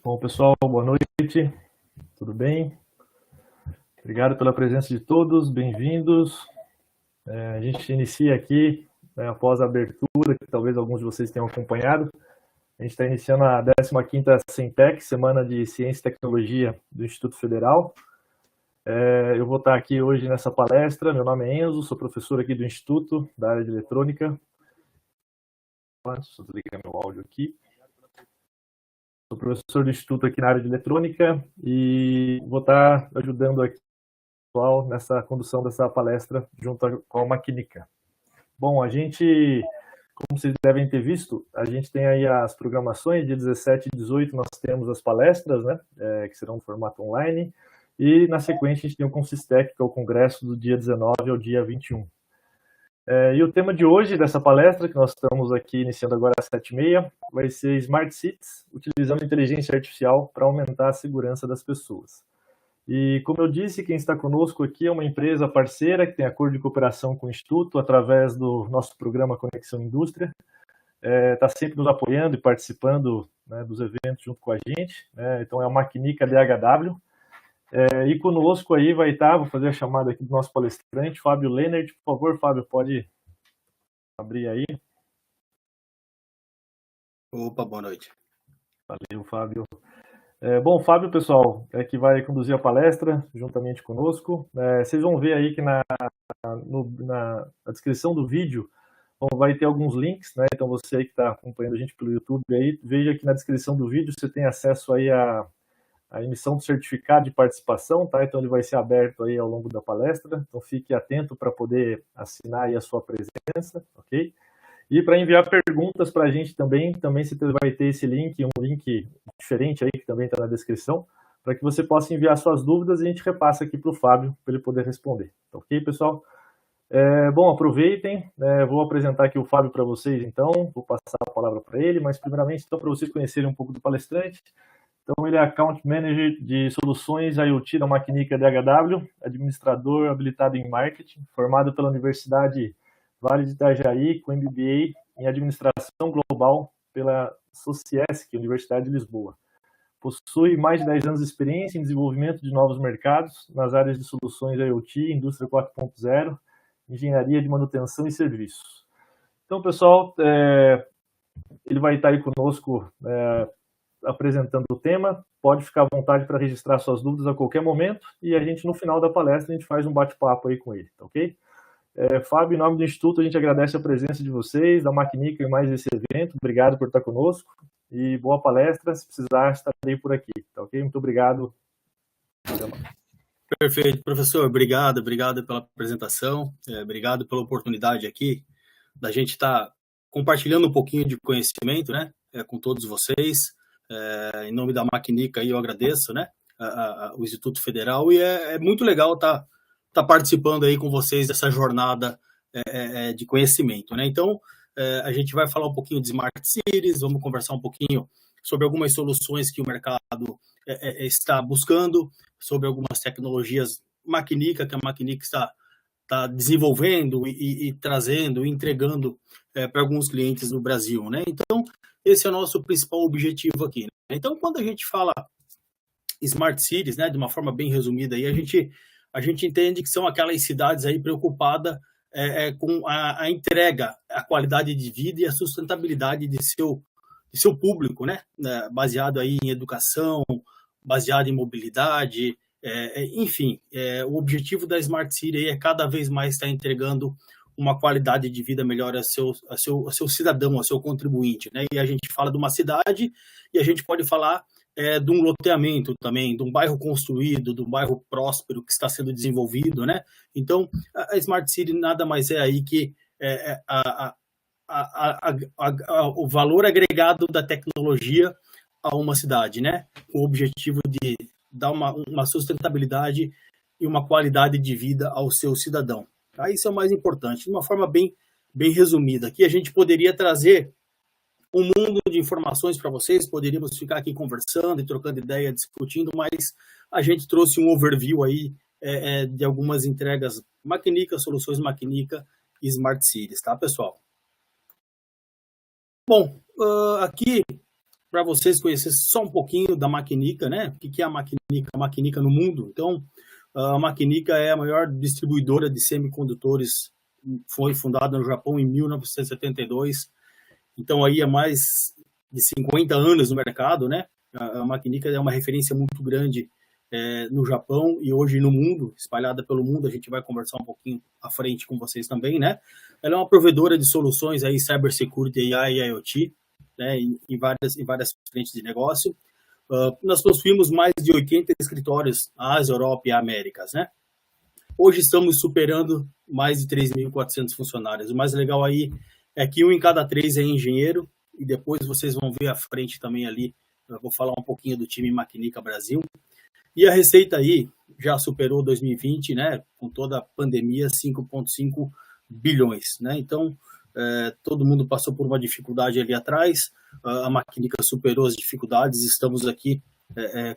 Bom, pessoal, boa noite, tudo bem? Obrigado pela presença de todos, bem-vindos. A gente inicia aqui, né, após a abertura, que talvez alguns de vocês tenham acompanhado, a gente está iniciando a 15ª Sempec, Semana de Ciência e Tecnologia do Instituto Federal. Eu vou estar aqui hoje nessa palestra, meu nome é Enzo, sou professor aqui do Instituto, da área de Eletrônica. Deixa eu desligar meu áudio aqui. Sou professor do Instituto aqui na área de Eletrônica e vou estar ajudando aqui o pessoal nessa condução dessa palestra junto com a Maquinica. Bom, a gente, como vocês devem ter visto, a gente tem aí as programações, dia 17 e 18 nós temos as palestras, né, que serão no formato online, e na sequência a gente tem o Consistec, que é o congresso do dia 19 ao dia 21. E o tema de hoje, dessa palestra, que nós estamos aqui iniciando agora às 7h30, vai ser Smart Cities, utilizando inteligência artificial para aumentar a segurança das pessoas. E, como eu disse, quem está conosco aqui é uma empresa parceira que tem acordo de cooperação com o Instituto através do nosso programa Conexão Indústria. Está sempre nos apoiando e participando, né, dos eventos junto com a gente. Então, é a Maquinica DHW. E conosco aí vai estar, vou fazer a chamada aqui do nosso palestrante, Fábio Leonard. Por favor, Fábio, pode abrir aí. Opa, boa noite. Valeu, Fábio. Bom, o Fábio, pessoal, é que vai conduzir a palestra juntamente conosco. Vocês vão ver aí que na descrição do vídeo vai ter alguns links, né? Então você aí que está acompanhando a gente pelo YouTube aí, veja que na descrição do vídeo você tem acesso aí a emissão do certificado de participação, tá? Então ele vai ser aberto aí ao longo da palestra, então fique atento para poder assinar aí a sua presença, ok? E para enviar perguntas para a gente também você vai ter esse link, um link diferente aí que também está na descrição, para que você possa enviar suas dúvidas e a gente repassa aqui para o Fábio para ele poder responder, ok, pessoal? Bom, aproveitem, vou apresentar aqui o Fábio para vocês então, vou passar a palavra para ele, mas primeiramente então para vocês conhecerem um pouco do palestrante. Então, ele é Account Manager de Soluções IoT da Maquinica DHW, administrador habilitado em Marketing, formado pela Universidade Vale de Itajaí, com MBA em Administração Global pela Sociesc, Universidade de Lisboa. Possui mais de 10 anos de experiência em desenvolvimento de novos mercados nas áreas de soluções IoT, Indústria 4.0, Engenharia de Manutenção e Serviços. Então, pessoal, ele vai estar aí conosco apresentando o tema, pode ficar à vontade para registrar suas dúvidas a qualquer momento e a gente, no final da palestra, a gente faz um bate-papo aí com ele, tá ok? Fábio, em nome do Instituto, a gente agradece a presença de vocês, da Maquinica em mais esse evento, obrigado por estar conosco e boa palestra, se precisar, estarei por aqui, tá ok? Muito obrigado. Perfeito, professor, obrigado pela apresentação, obrigado pela oportunidade aqui da gente estar compartilhando um pouquinho de conhecimento, né, com todos vocês. Em nome da Maquinica aí eu agradeço, né, o Instituto Federal, e é muito legal estar participando aí com vocês dessa jornada de conhecimento, né. Então, a gente vai falar um pouquinho de Smart Cities, vamos conversar um pouquinho sobre algumas soluções que o mercado está buscando, sobre algumas tecnologias Maquinica, que a Maquinica está desenvolvendo e trazendo, entregando para alguns clientes no Brasil, né. Então, esse é o nosso principal objetivo aqui, né? Então, quando a gente fala Smart Cities, né, de uma forma bem resumida, aí a gente entende que são aquelas cidades aí preocupadas com a entrega, a qualidade de vida e a sustentabilidade de seu público, né, baseado aí em educação, baseado em mobilidade, enfim, o objetivo da Smart City aí é cada vez mais estar entregando uma qualidade de vida melhor a seu cidadão, a seu contribuinte, né? E a gente fala de uma cidade e a gente pode falar de um loteamento também, de um bairro construído, de um bairro próspero que está sendo desenvolvido, né? Então, a Smart City nada mais é aí que o valor agregado da tecnologia a uma cidade, né? Com o objetivo de dar uma sustentabilidade e uma qualidade de vida ao seu cidadão. Isso é o mais importante, de uma forma bem resumida. Aqui a gente poderia trazer um mundo de informações para vocês, poderíamos ficar aqui conversando e trocando ideia, discutindo, mas a gente trouxe um overview aí de algumas entregas Maquinica, soluções Maquinica e Smart Cities, tá, pessoal? Bom, aqui, para vocês conhecerem só um pouquinho da Maquinica, né? O que é a Maquinica? A Maquinica no mundo. Então, a Maquinica é a maior distribuidora de semicondutores, foi fundada no Japão em 1972, então aí há mais de 50 anos no mercado, né? A Maquinica é uma referência muito grande no Japão e hoje no mundo, espalhada pelo mundo. A gente vai conversar um pouquinho à frente com vocês também, né? Ela é uma provedora de soluções aí, cybersecurity, AI e IoT, né? Em várias frentes de negócio. Nós possuímos mais de 80 escritórios na Ásia, Europa e Américas, né? Hoje estamos superando mais de 3.400 funcionários. O mais legal aí é que 1 em cada 3 é engenheiro, e depois vocês vão ver à frente também ali, eu vou falar um pouquinho do time Maquinica Brasil. E a receita aí já superou 2020, né, com toda a pandemia, 5,5 bilhões, né? Então, todo mundo passou por uma dificuldade ali atrás, a Maquinica superou as dificuldades, estamos aqui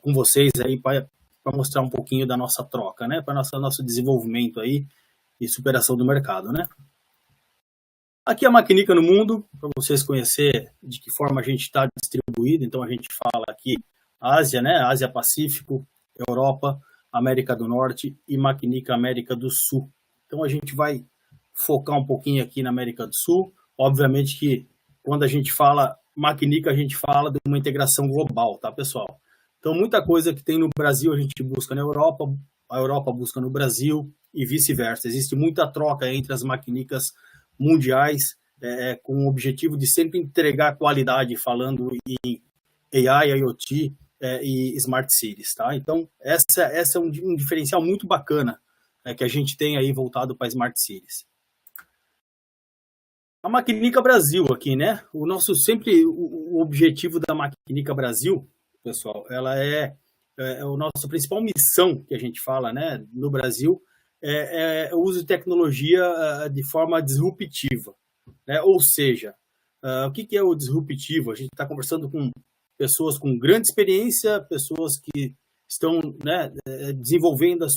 com vocês aí para mostrar um pouquinho da nossa troca, né, para nosso desenvolvimento aí e superação do mercado, né? Aqui a Maquinica no mundo, para vocês conhecerem de que forma a gente está distribuído. Então a gente fala aqui Ásia, né, Ásia Pacífico, Europa, América do Norte e Maquinica América do Sul. Então a gente vai focar um pouquinho aqui na América do Sul. Obviamente que quando a gente fala Maquinica, a gente fala de uma integração global, tá, pessoal? Então muita coisa que tem no Brasil a gente busca na Europa, a Europa busca no Brasil e vice-versa. Existe muita troca entre as maquinicas mundiais, com o objetivo de sempre entregar qualidade, falando em AI, IoT e Smart Cities, tá? Então essa é um diferencial muito bacana que a gente tem aí voltado para Smart Cities. A Maquinica Brasil aqui, né? O objetivo da Maquinica Brasil, pessoal, ela é a nossa principal missão que a gente fala, né, no Brasil, é o uso de tecnologia de forma disruptiva, né? Ou seja, o que é o disruptivo? A gente está conversando com pessoas com grande experiência, pessoas que estão, né, desenvolvendo as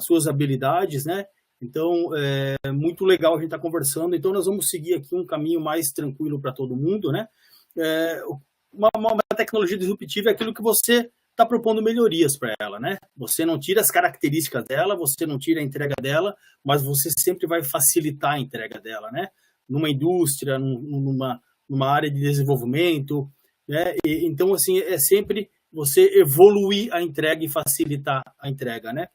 suas habilidades, né? Então, é muito legal a gente estar conversando. Então, nós vamos seguir aqui um caminho mais tranquilo para todo mundo, né? Uma tecnologia disruptiva é aquilo que você está propondo melhorias para ela, né? Você não tira as características dela, você não tira a entrega dela, mas você sempre vai facilitar a entrega dela, né? Numa indústria, numa área de desenvolvimento, né? Então, assim, é sempre você evoluir a entrega e facilitar a entrega, né?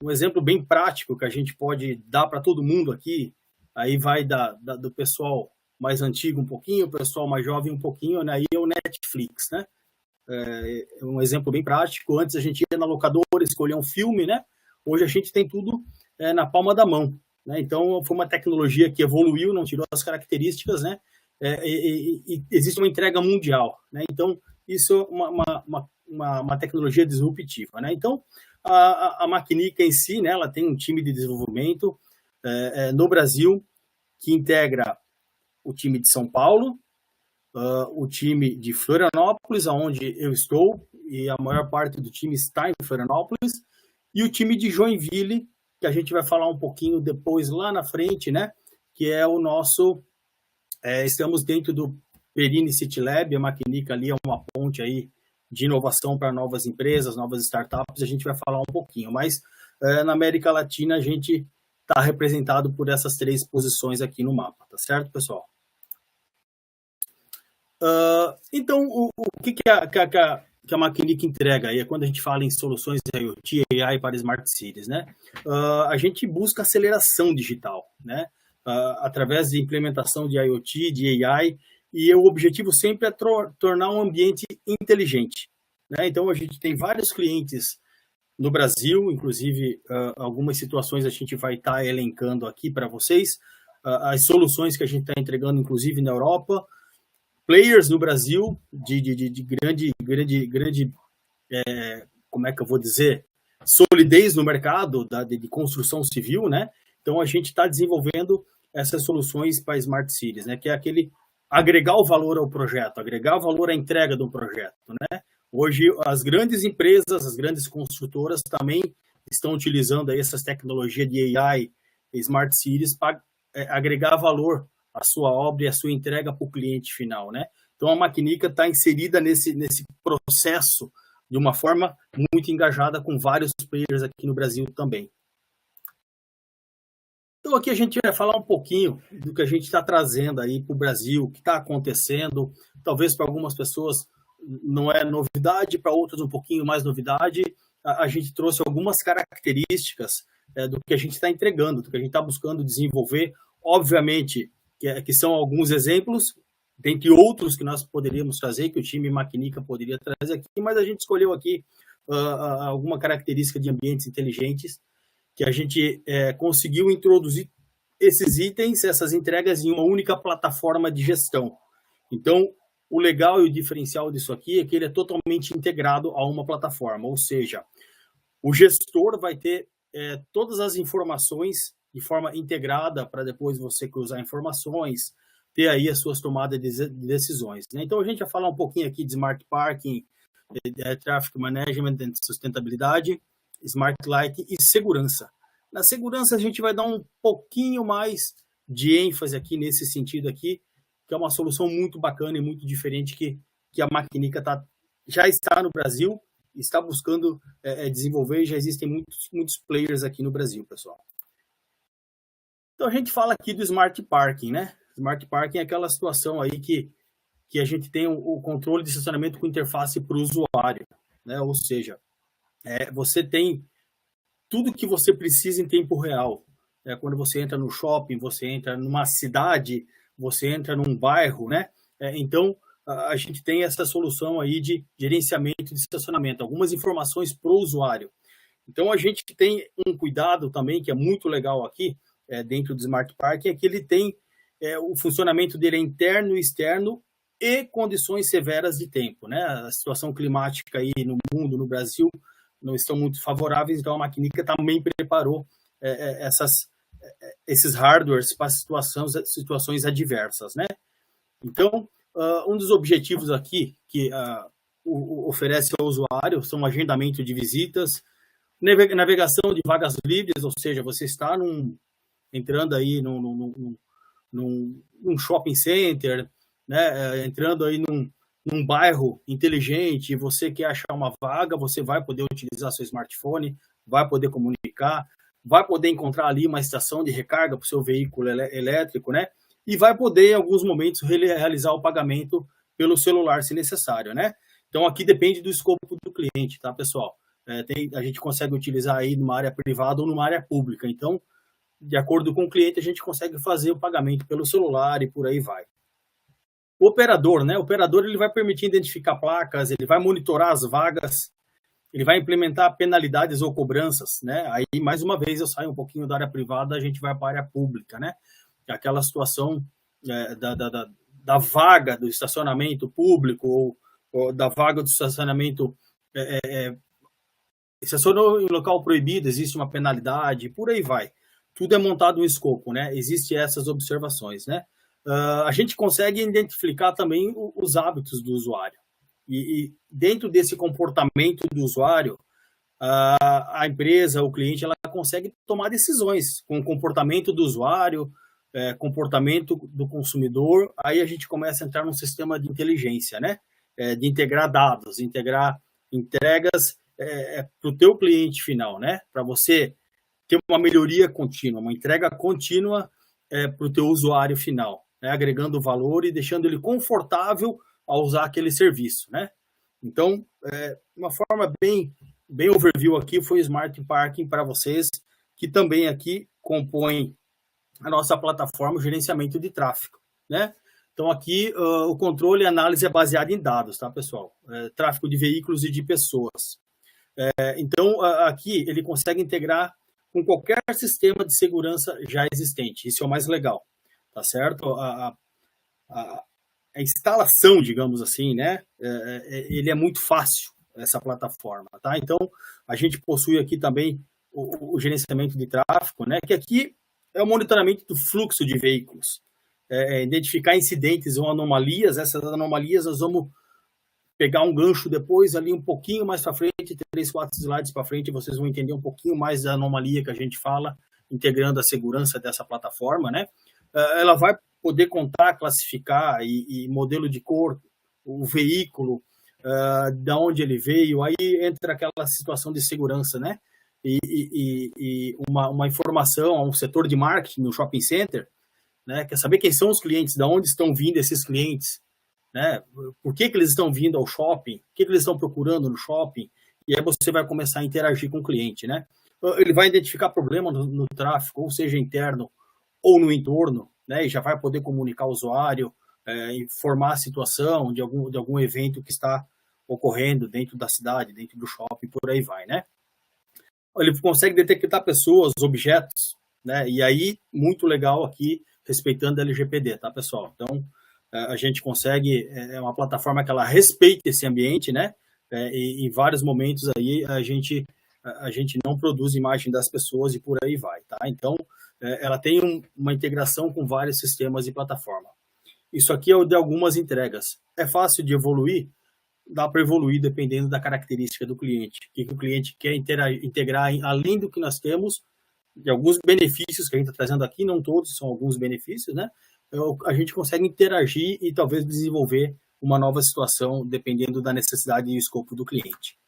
Um exemplo bem prático que a gente pode dar para todo mundo aqui, aí vai do pessoal mais antigo um pouquinho, o pessoal mais jovem um pouquinho, né? Aí é o Netflix, né? É um exemplo bem prático. Antes a gente ia na locadora, escolher um filme, né? Hoje a gente tem tudo na palma da mão, né? Então foi uma tecnologia que evoluiu, não tirou as características, né? E existe uma entrega mundial, né? Então isso é uma tecnologia disruptiva, né? Então a Maquinica em si, né? Ela tem um time de desenvolvimento no Brasil que integra o time de São Paulo, o time de Florianópolis, onde eu estou, e a maior parte do time está em Florianópolis, e o time de Joinville, que a gente vai falar um pouquinho depois lá na frente, né? Que é o nosso... estamos dentro do Perini City Lab, a Maquinica ali é uma ponte aí de inovação para novas empresas, novas startups, a gente vai falar um pouquinho, mas na América Latina a gente está representado por essas 3 posições aqui no mapa, tá certo, pessoal? Então, o que a Maquinica entrega aí, quando a gente fala em soluções IoT e AI para Smart Cities, né? A gente busca aceleração digital, né? Através de implementação de IoT, de AI, e o objetivo sempre é tornar um ambiente inteligente, né? Então, a gente tem vários clientes no Brasil, inclusive algumas situações a gente vai estar elencando aqui para vocês, as soluções que a gente está entregando, inclusive na Europa, players no Brasil de grande, como é que eu vou dizer, solidez no mercado de construção civil, né? Então, a gente está desenvolvendo essas soluções para Smart Cities, né? Que é aquele agregar o valor ao projeto, agregar o valor à entrega do projeto, né? Hoje, as grandes empresas, as grandes construtoras também estão utilizando aí essas tecnologias de AI e Smart Cities para agregar valor a sua obra e a sua entrega para o cliente final, né? Então, a Maquinica está inserida nesse processo de uma forma muito engajada com vários players aqui no Brasil também. Então, aqui a gente vai falar um pouquinho do que a gente está trazendo aí para o Brasil, o que está acontecendo. Talvez para algumas pessoas não é novidade, para outras um pouquinho mais novidade. A gente trouxe algumas características do que a gente está entregando, do que a gente está buscando desenvolver. Obviamente, que são alguns exemplos, dentre outros que nós poderíamos trazer, que o time Maquinica poderia trazer aqui, mas a gente escolheu aqui alguma característica de ambientes inteligentes, que a gente conseguiu introduzir esses itens, essas entregas em uma única plataforma de gestão. Então, o legal e o diferencial disso aqui é que ele é totalmente integrado a uma plataforma, ou seja, o gestor vai ter todas as informações de forma integrada para depois você cruzar informações, ter aí as suas tomadas de decisões, né? Então, a gente vai falar um pouquinho aqui de Smart Parking, Traffic Management, sustentabilidade, Smart Light e segurança. Na segurança, a gente vai dar um pouquinho mais de ênfase aqui nesse sentido aqui, que é uma solução muito bacana e muito diferente que a Maquinica já está no Brasil, está buscando desenvolver, e já existem muitos players aqui no Brasil, pessoal. Então, a gente fala aqui do Smart Parking, né? Smart Parking é aquela situação aí que a gente tem o controle de estacionamento com interface para o usuário, né? Ou seja, você tem tudo que você precisa em tempo real. Quando você entra no shopping, você entra numa cidade, você entra num bairro, né? Então, a gente tem essa solução aí de gerenciamento de estacionamento, algumas informações para o usuário. Então, a gente tem um cuidado também, que é muito legal aqui, dentro do Smart Parking, é que ele tem o funcionamento dele interno e externo e condições severas de tempo, né? A situação climática aí no mundo, no Brasil, não estão muito favoráveis, então a Maquinica também preparou esses hardwares para situações adversas, né? Então, um dos objetivos aqui que oferece ao usuário são agendamento de visitas, navegação de vagas livres, ou seja, você está entrando aí num shopping center, né? Entrando aí num bairro inteligente, você quer achar uma vaga, você vai poder utilizar seu smartphone, vai poder comunicar, vai poder encontrar ali uma estação de recarga para o seu veículo elétrico, né? E vai poder, em alguns momentos, realizar o pagamento pelo celular, se necessário, né? Então, aqui depende do escopo do cliente, tá, pessoal? A gente consegue utilizar aí numa área privada ou numa área pública. Então, de acordo com o cliente, a gente consegue fazer o pagamento pelo celular e por aí vai. O operador, né? O operador ele vai permitir identificar placas, ele vai monitorar as vagas, ele vai implementar penalidades ou cobranças, né? Aí, mais uma vez, eu saio um pouquinho da área privada, a gente vai para a área pública, né? Aquela situação da vaga do estacionamento público ou da vaga do estacionamento estacionou em local proibido, existe uma penalidade, por aí vai. Tudo é montado um escopo, né? Existem essas observações, né? A gente consegue identificar também os hábitos do usuário. E dentro desse comportamento do usuário, a empresa, o cliente, ela consegue tomar decisões com o comportamento do usuário, comportamento do consumidor. Aí a gente começa a entrar num sistema de inteligência, né? De integrar dados, integrar entregas para o teu cliente final, né? Para você ter uma melhoria contínua, uma entrega contínua para o teu usuário final, né? Agregando valor e deixando ele confortável ao usar aquele serviço, né? Então, uma forma bem overview aqui foi o Smart Parking para vocês, que também aqui compõe a nossa plataforma de gerenciamento de tráfego, né? Então, aqui o controle e análise é baseado em dados, tá, pessoal? Tráfego de veículos e de pessoas. Então, aqui ele consegue integrar com qualquer sistema de segurança já existente. Isso é o mais legal, tá certo? A instalação, digamos assim, né? Ele é muito fácil, essa plataforma, tá? Então, a gente possui aqui também o gerenciamento de tráfego, né? Que aqui é o monitoramento do fluxo de veículos. Identificar incidentes ou anomalias. Essas anomalias nós vamos pegar um gancho depois, ali um pouquinho mais para frente, 3, 4 slides para frente, vocês vão entender um pouquinho mais da anomalia que a gente fala, integrando a segurança dessa plataforma, né? Ela vai poder contar, classificar e modelo de cor, o veículo, da onde ele veio, aí entra aquela situação de segurança, né? E uma informação a um setor de marketing no shopping center, né? Quer saber quem são os clientes, de onde estão vindo esses clientes, né? Por que eles estão vindo ao shopping, o que eles estão procurando no shopping, e aí você vai começar a interagir com o cliente, né? Ele vai identificar problema no tráfego, ou seja, interno ou no entorno, né? E já vai poder comunicar ao usuário, informar a situação de algum evento que está ocorrendo dentro da cidade, dentro do shopping, por aí vai, né? Ele consegue detectar pessoas, objetos, né? E aí, muito legal aqui, respeitando a LGPD, tá, pessoal? Então, a gente consegue, é uma plataforma que ela respeita esse ambiente, né? E em vários momentos aí a gente não produz imagem das pessoas e por aí vai, tá? Então, ela tem uma integração com vários sistemas e plataforma. Isso aqui é o de algumas entregas. É fácil de evoluir? Dá para evoluir dependendo da característica do cliente. O que o cliente quer integrar, além do que nós temos, de alguns benefícios que a gente está trazendo aqui, não todos, são alguns benefícios, né? A gente consegue interagir e talvez desenvolver uma nova situação, dependendo da necessidade e escopo do cliente.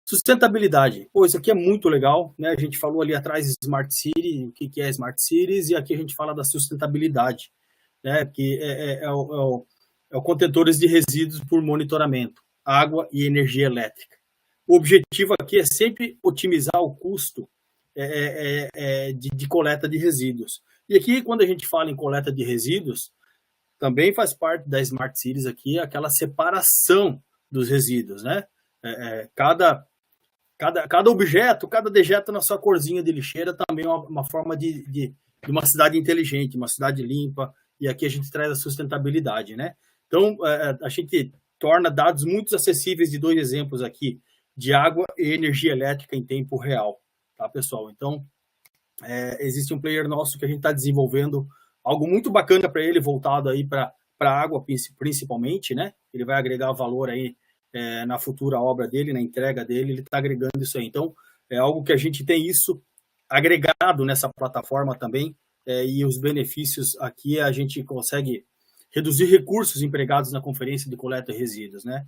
Sustentabilidade. Pô, isso aqui é muito legal, né? A gente falou ali atrás de Smart City, o que é Smart Cities, e aqui a gente fala da sustentabilidade, né? Que é o contentores de resíduos por monitoramento, água e energia elétrica. O objetivo aqui é sempre otimizar o custo de coleta de resíduos. E aqui, quando a gente fala em coleta de resíduos, também faz parte da Smart Cities aqui aquela separação dos resíduos, né? Cada objeto, cada dejeto na sua corzinha de lixeira também é uma forma de uma cidade inteligente, uma cidade limpa, e aqui a gente traz a sustentabilidade, né? Então, a gente torna dados muito acessíveis de 2 exemplos aqui, de água e energia elétrica em tempo real, tá, pessoal? Então, existe um player nosso que a gente está desenvolvendo algo muito bacana para ele, voltado aí para a água, principalmente, né? Ele vai agregar valor aí na futura obra dele, na entrega dele, ele está agregando isso aí. Então, é algo que a gente tem isso agregado nessa plataforma também, e os benefícios aqui a gente consegue reduzir recursos empregados na conferência de coleta de resíduos, né?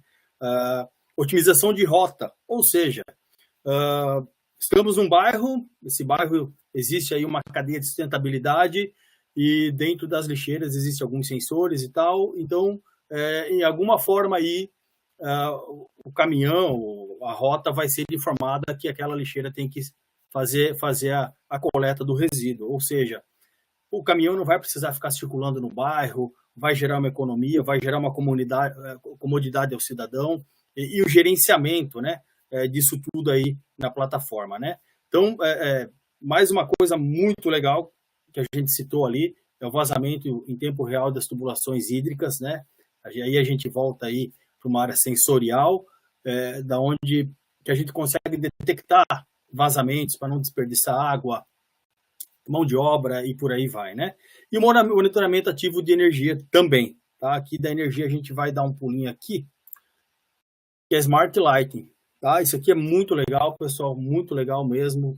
Otimização de rota, ou seja, estamos num bairro, esse bairro existe aí uma cadeia de sustentabilidade e dentro das lixeiras existem alguns sensores e tal, então, em alguma forma aí, o caminhão, a rota vai ser informada que aquela lixeira tem que fazer a coleta do resíduo, ou seja, o caminhão não vai precisar ficar circulando no bairro, vai gerar uma economia, vai gerar uma comodidade ao cidadão e o gerenciamento, né, disso tudo aí na plataforma, né? Então, mais uma coisa muito legal que a gente citou ali, é o vazamento em tempo real das tubulações hídricas, né? Aí a gente volta aí para uma área sensorial, da onde que a gente consegue detectar vazamentos para não desperdiçar água, mão de obra e por aí vai, né? E o monitoramento ativo de energia também, tá? Aqui da energia a gente vai dar um pulinho aqui, que é Smart Lighting, tá? Isso aqui é muito legal, pessoal, muito legal mesmo.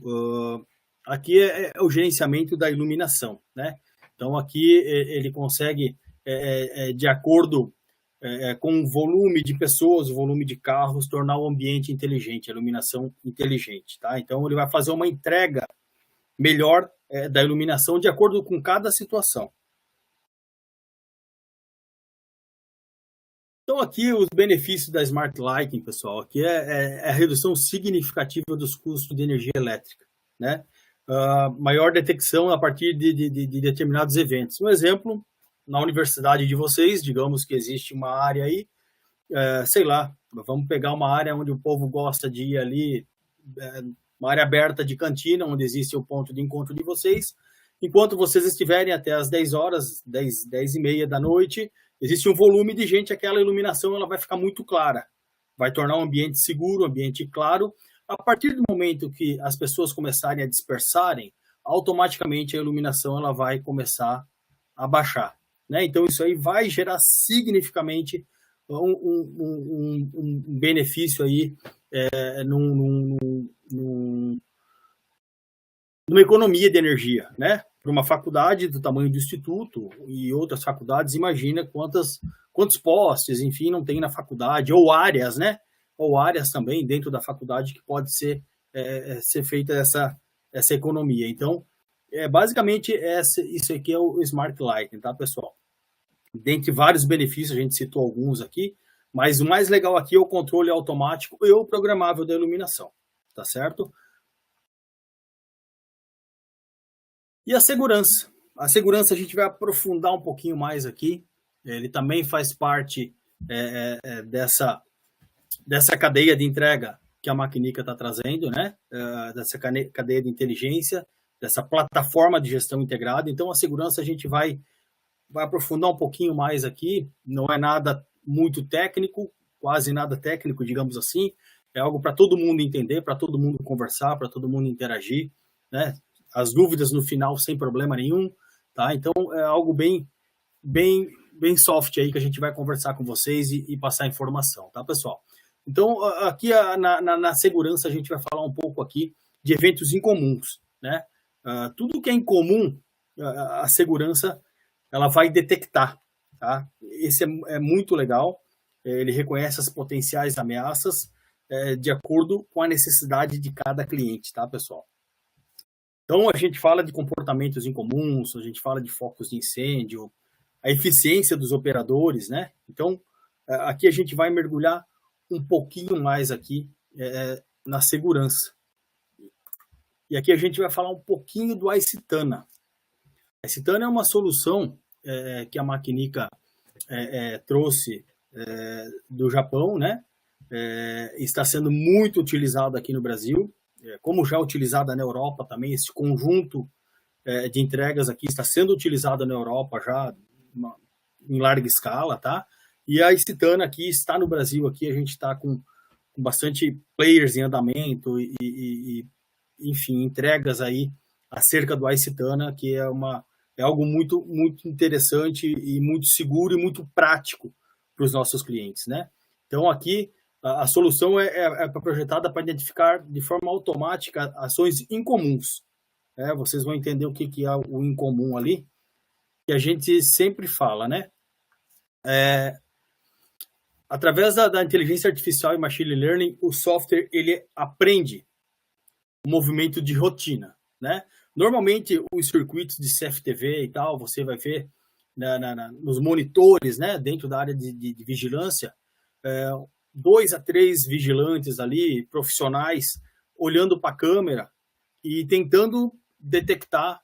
Aqui é o gerenciamento da iluminação, né? Então aqui ele consegue, de acordo com o volume de pessoas, o volume de carros, tornar o ambiente inteligente, a iluminação inteligente, tá? Então ele vai fazer uma entrega melhor da iluminação de acordo com cada situação. Então, aqui os benefícios da Smart Lighting, pessoal, aqui é a redução significativa dos custos de energia elétrica, né? Maior detecção a partir de determinados eventos. Um exemplo, na universidade de vocês, digamos que existe uma área aí, sei lá, vamos pegar uma área onde o povo gosta de ir ali, uma área aberta de cantina, onde existe o ponto de encontro de vocês. Enquanto vocês estiverem até as 10 horas, 10 e meia da noite, existe um volume de gente, aquela iluminação ela vai ficar muito clara. Vai tornar o ambiente seguro, um ambiente claro. A partir do momento que as pessoas começarem a dispersarem, automaticamente a iluminação ela vai começar a baixar, né? Então, isso aí vai gerar significativamente um benefício aí numa economia de energia, né? uma faculdade do tamanho do Instituto e outras faculdades, imagina quantos postes, enfim, não tem na faculdade, ou áreas, né? Ou áreas também dentro da faculdade que pode ser feita essa economia. Então, basicamente, isso aqui é o Smart Lighting, tá, pessoal? Dentre vários benefícios, a gente citou alguns aqui, mas o mais legal aqui é o controle automático e o programável da iluminação, tá certo? E a segurança. A segurança a gente vai aprofundar um pouquinho mais aqui. Ele também faz parte dessa cadeia de entrega que a Maquinica está trazendo, né? Dessa cadeia de inteligência, dessa plataforma de gestão integrada. Então, a segurança a gente vai aprofundar um pouquinho mais aqui. Não é nada muito técnico, quase nada técnico, digamos assim. É algo para todo mundo entender, para todo mundo conversar, para todo mundo interagir, né? As dúvidas no final sem problema nenhum, tá? Então, é algo bem soft aí que a gente vai conversar com vocês e passar informação, tá, pessoal? Então, aqui na segurança, a gente vai falar um pouco aqui de eventos incomuns, né? Tudo que é incomum, a segurança, ela vai detectar, tá? Esse é muito legal. Ele reconhece as potenciais ameaças de acordo com a necessidade de cada cliente, tá, pessoal? Então, a gente fala de comportamentos incomuns, a gente fala de focos de incêndio, a eficiência dos operadores, né? Então, aqui a gente vai mergulhar um pouquinho mais aqui na segurança. E aqui a gente vai falar um pouquinho do Icetana. A Icetana é uma solução que a Maquinica trouxe do Japão, né? Está sendo muito utilizada aqui no Brasil, como já utilizada na Europa também. Esse conjunto de entregas aqui está sendo utilizado na Europa já em larga escala, tá? E a Icetana aqui está no Brasil, aqui a gente está com bastante players em andamento e enfim, entregas aí acerca do Icetana, que é algo muito, muito interessante e muito seguro e muito prático para os nossos clientes, né? Então, aqui, a solução é projetada para identificar de forma automática ações incomuns. Vocês vão entender o que é o incomum ali, que a gente sempre fala, né? Através da inteligência artificial e machine learning, o software ele aprende o movimento de rotina, né? Normalmente, os circuitos de CFTV e tal, você vai ver nos monitores, né, dentro da área de vigilância, 2 a 3 vigilantes ali, profissionais, olhando para a câmera e tentando detectar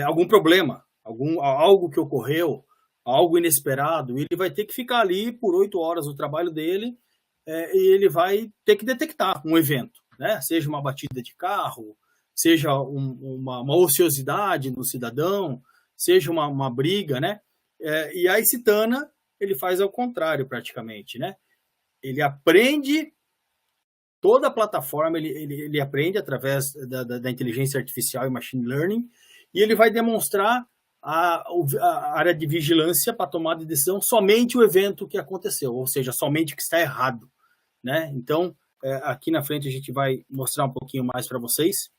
algum problema, algo que ocorreu, algo inesperado. Ele vai ter que ficar ali por 8 horas do trabalho dele e ele vai ter que detectar um evento, né? Seja uma batida de carro, seja uma ociosidade do cidadão, seja uma briga, né? E a Icetana, ele faz ao contrário praticamente, né? Ele aprende toda a plataforma, ele aprende através da inteligência artificial e machine learning, e ele vai demonstrar a área de vigilância para tomar de decisão somente o evento que aconteceu, ou seja, somente o que está errado, né? Então, aqui na frente a gente vai mostrar um pouquinho mais para vocês,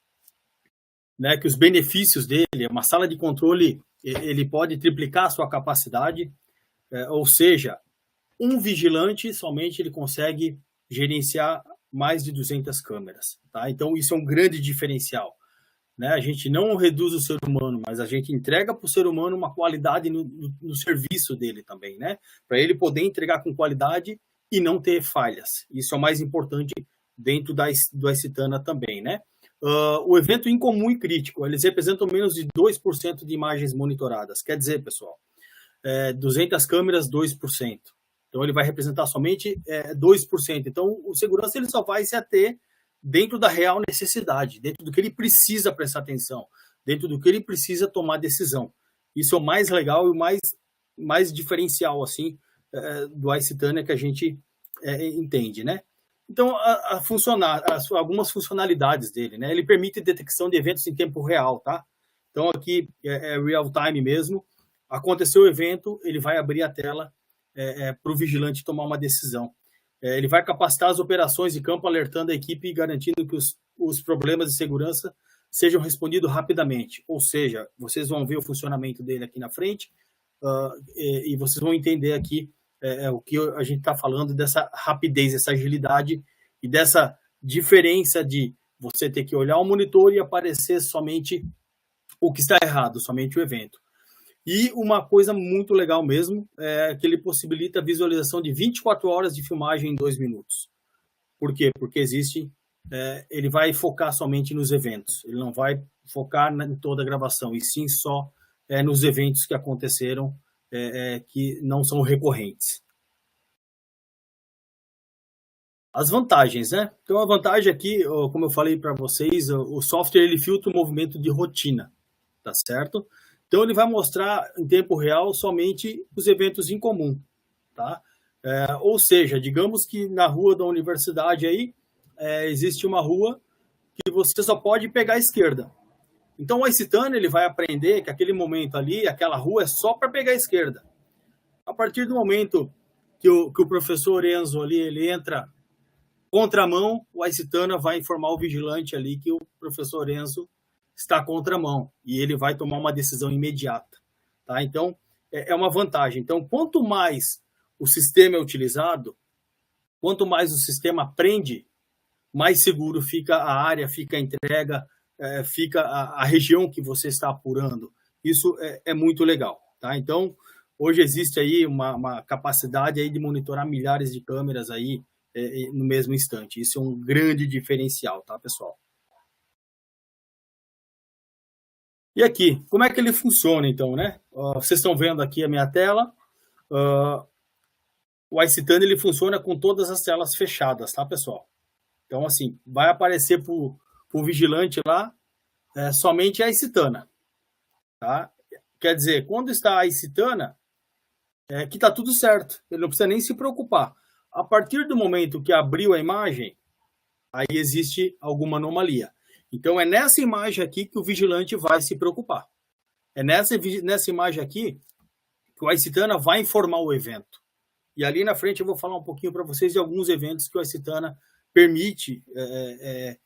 né, que os benefícios dele, uma sala de controle, ele pode triplicar a sua capacidade, ou seja, um vigilante somente ele consegue gerenciar mais de 200 câmeras, tá? Então, isso é um grande diferencial, né? A gente não reduz o ser humano, mas a gente entrega para o ser humano uma qualidade no serviço dele também, né? Para ele poder entregar com qualidade e não ter falhas. Isso é o mais importante dentro do Icetana também, né? O evento incomum e crítico, eles representam menos de 2% de imagens monitoradas. Quer dizer, pessoal, 200 câmeras, 2%. Então, ele vai representar somente 2%. Então, o segurança ele só vai se ater dentro da real necessidade, dentro do que ele precisa prestar atenção, dentro do que ele precisa tomar decisão. Isso é o mais legal e o mais diferencial assim, do Icetana que a gente entende, né? Então, algumas funcionalidades dele, né? Ele permite detecção de eventos em tempo real, tá? Então, aqui é real time mesmo. Aconteceu o evento, ele vai abrir a tela para o vigilante tomar uma decisão. Ele vai capacitar as operações de campo, alertando a equipe e garantindo que os problemas de segurança sejam respondidos rapidamente. Ou seja, vocês vão ver o funcionamento dele aqui na frente e vocês vão entender aqui o que a gente está falando dessa rapidez, essa agilidade e dessa diferença de você ter que olhar o monitor e aparecer somente o que está errado, somente o evento. E uma coisa muito legal mesmo é que ele possibilita a visualização de 24 horas de filmagem em 2 minutos. Por quê? Porque ele vai focar somente nos eventos, ele não vai focar em toda a gravação, e sim só nos eventos que aconteceram, que não são recorrentes. As vantagens, né? Então, a vantagem aqui, como eu falei para vocês, o software ele filtra o movimento de rotina, tá certo? Então, ele vai mostrar em tempo real somente os eventos em comum, tá? Ou seja, digamos que na rua da universidade aí, existe uma rua que você só pode pegar à esquerda. Então, o Icetana, ele vai aprender que aquele momento ali, aquela rua é só para pegar à esquerda. A partir do momento que o professor Enzo ali, ele entra contramão, o Icetana vai informar o vigilante ali que o professor Enzo está contramão e ele vai tomar uma decisão imediata, tá? Então, é uma vantagem. Então, quanto mais o sistema é utilizado, quanto mais o sistema aprende, mais seguro fica a área, fica a entrega, fica a região que você está apurando. Isso é muito legal, tá? Então, hoje existe aí uma capacidade aí de monitorar milhares de câmeras aí no mesmo instante. Isso é um grande diferencial, tá, pessoal? E aqui, como é que ele funciona, então, né? Vocês estão vendo aqui a minha tela. O Icetana, ele funciona com todas as telas fechadas, tá, pessoal? Então, assim, vai aparecer para o vigilante lá somente a Icetana, tá? Quer dizer, quando está a Icetana, que está tudo certo. Ele não precisa nem se preocupar. A partir do momento que abriu a imagem, aí existe alguma anomalia. Então, é nessa imagem aqui que o vigilante vai se preocupar. É nessa imagem aqui que o Icetana vai informar o evento. E ali na frente eu vou falar um pouquinho para vocês de alguns eventos que o Icetana permite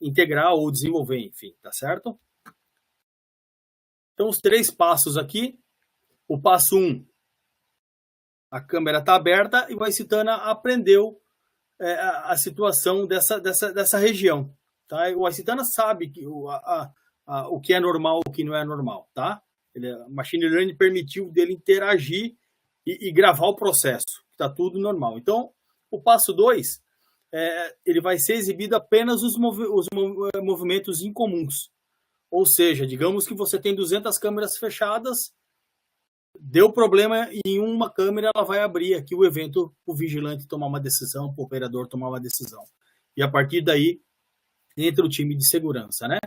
integrar ou desenvolver, enfim, tá certo? Então, os 3 passos aqui. O passo 1, a câmera está aberta e o Icetana aprendeu a situação dessa região. Tá? O Icetana sabe o que é normal, o que não é normal. Tá? A Machine Learning permitiu dele interagir e gravar o processo. Está tudo normal. Então, o passo 2, ele vai ser exibido apenas os movimentos incomuns. Ou seja, digamos que você tem 200 câmeras fechadas, deu problema em uma câmera, ela vai abrir aqui o evento, o vigilante tomar uma decisão, o operador tomar uma decisão. E a partir daí, entra o time de segurança, né?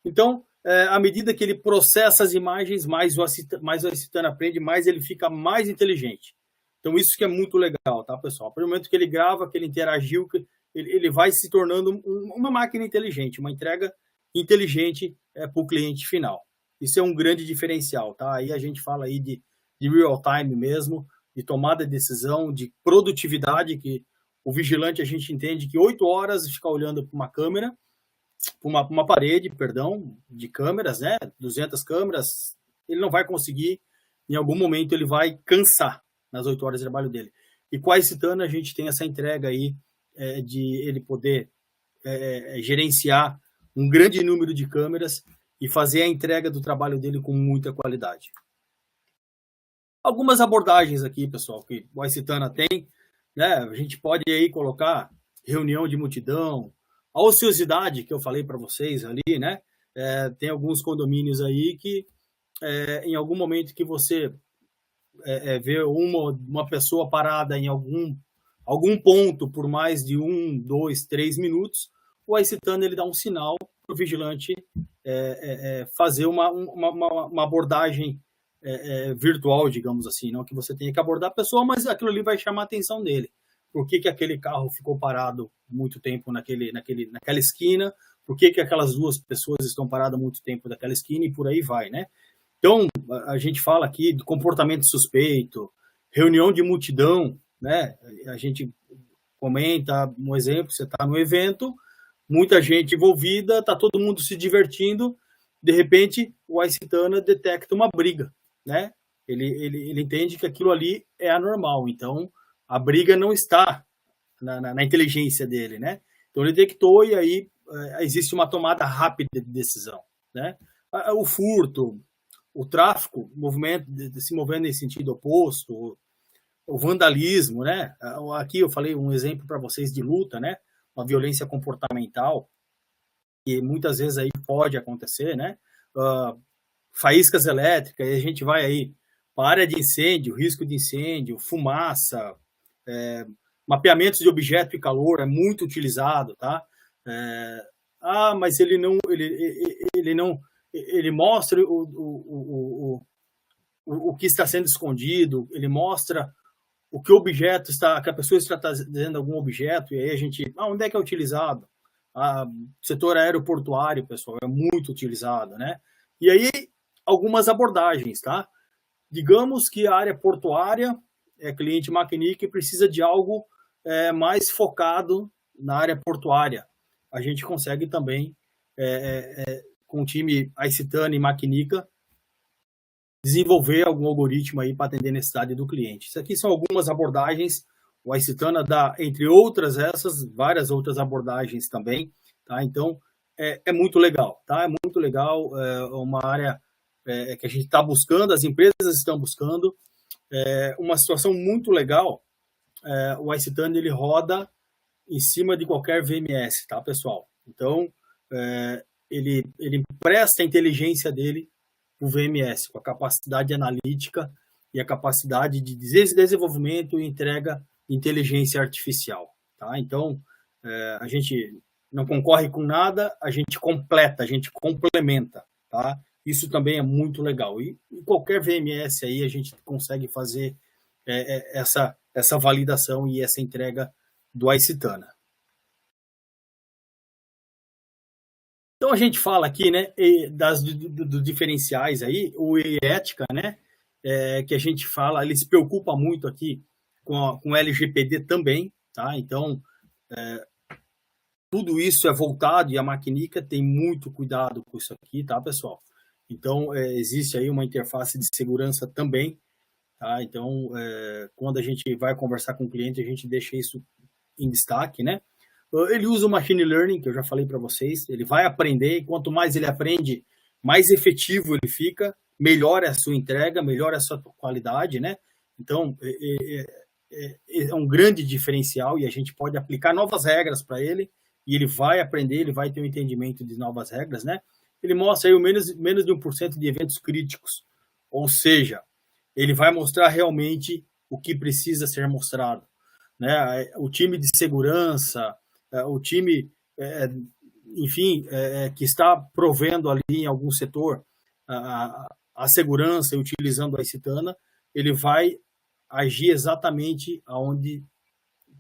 Então, à medida que ele processa as imagens, mais o Icetana aprende, mais ele fica mais inteligente. Então, isso que é muito legal, tá, pessoal? A partir do momento que ele grava, que ele interagiu, ele vai se tornando uma máquina inteligente, uma entrega inteligente para o cliente final. Isso é um grande diferencial, tá? Aí a gente fala aí de real time mesmo, de tomada de decisão, de produtividade, que o vigilante, a gente entende que 8 horas ficar olhando para uma câmera, para uma parede, perdão, de câmeras, né? 200 câmeras, ele não vai conseguir, em algum momento ele vai cansar nas 8 horas de trabalho dele. E com a Icetana a gente tem essa entrega aí de ele poder gerenciar um grande número de câmeras e fazer a entrega do trabalho dele com muita qualidade. Algumas abordagens aqui, pessoal, que o Icetana tem, né? A gente pode aí colocar reunião de multidão, a ociosidade que eu falei para vocês ali, né? Tem alguns condomínios aí que em algum momento que você vê uma pessoa parada em algum ponto por mais de 1, 2, 3 minutos, o Icetana ele dá um sinal para o vigilante fazer uma abordagem virtual, digamos assim, não que você tenha que abordar a pessoa, mas aquilo ali vai chamar a atenção dele. Por que aquele carro ficou parado muito tempo naquela esquina? Por que aquelas 2 pessoas estão paradas muito tempo naquela esquina? E por aí vai, né? Então, a gente fala aqui de comportamento suspeito, reunião de multidão, né? A gente comenta um exemplo, você está no evento, muita gente envolvida, está todo mundo se divertindo, de repente, o Icetana detecta uma briga, né? Ele entende que aquilo ali é anormal, então a briga não está na inteligência dele, né? Então ele detectou e aí existe uma tomada rápida de decisão, né? O furto, o tráfico, se movendo em sentido oposto, o vandalismo, né? Aqui eu falei um exemplo para vocês de luta, né? Uma violência comportamental que muitas vezes aí pode acontecer, né? Faíscas elétricas, e a gente vai aí para a área de incêndio, risco de incêndio, fumaça, mapeamentos de objeto e calor é muito utilizado, tá? Mas ele mostra o que está sendo escondido, ele mostra o que o objeto está, que a pessoa está trazendo algum objeto, e aí a gente, onde é que é utilizado? Setor aeroportuário, pessoal, é muito utilizado, né? E aí, algumas abordagens, tá? Digamos que a área portuária é cliente Macnica e precisa de algo mais focado na área portuária. A gente consegue também, com o time Icetana e Macnica, desenvolver algum algoritmo aí para atender a necessidade do cliente. Isso aqui são algumas abordagens. O Icetana dá, entre outras essas, várias outras abordagens também, tá? Então, é muito legal, tá? É muito legal, é uma área que a gente está buscando, as empresas estão buscando. Uma situação muito legal, o Icetana, ele roda em cima de qualquer VMS, tá, pessoal? Então, ele presta a inteligência dele o VMS, com a capacidade analítica e a capacidade de desenvolvimento e entrega de inteligência artificial. Tá? Então, a gente não concorre com nada, a gente completa, a gente complementa. Tá? Isso também é muito legal. E qualquer VMS aí a gente consegue fazer essa validação e essa entrega do Icetana. Então a gente fala aqui, né, dos diferenciais aí, o ética, né, que a gente fala, ele se preocupa muito aqui com o LGPD também, tá? Então tudo isso é voltado e a Macnica tem muito cuidado com isso aqui, tá, pessoal? Então existe aí uma interface de segurança também, tá? Então quando a gente vai conversar com o cliente, a gente deixa isso em destaque, né? Ele usa o machine learning, que eu já falei para vocês, ele vai aprender, e quanto mais ele aprende, mais efetivo ele fica, melhor é a sua entrega, melhor é a sua qualidade, né? Então, é um grande diferencial e a gente pode aplicar novas regras para ele e ele vai aprender, ele vai ter um entendimento de novas regras, né? Ele mostra aí o menos de 1% de eventos críticos, ou seja, ele vai mostrar realmente o que precisa ser mostrado, né? O time de segurança, o time, enfim, que está provendo ali em algum setor a segurança e utilizando a Icetana, ele vai agir exatamente aonde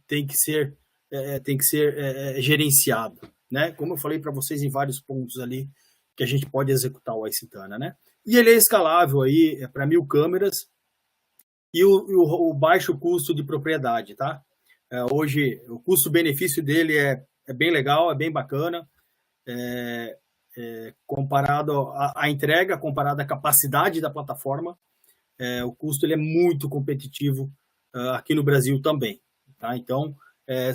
tem que ser gerenciado, né? Como eu falei para vocês em vários pontos ali que a gente pode executar o Icetana, né? E ele é escalável aí para 1000 câmeras e o baixo custo de propriedade, tá? Hoje, o custo-benefício dele é bem legal, é bem bacana, comparado à entrega, comparado à capacidade da plataforma, o custo ele é muito competitivo aqui no Brasil também. Tá? Então,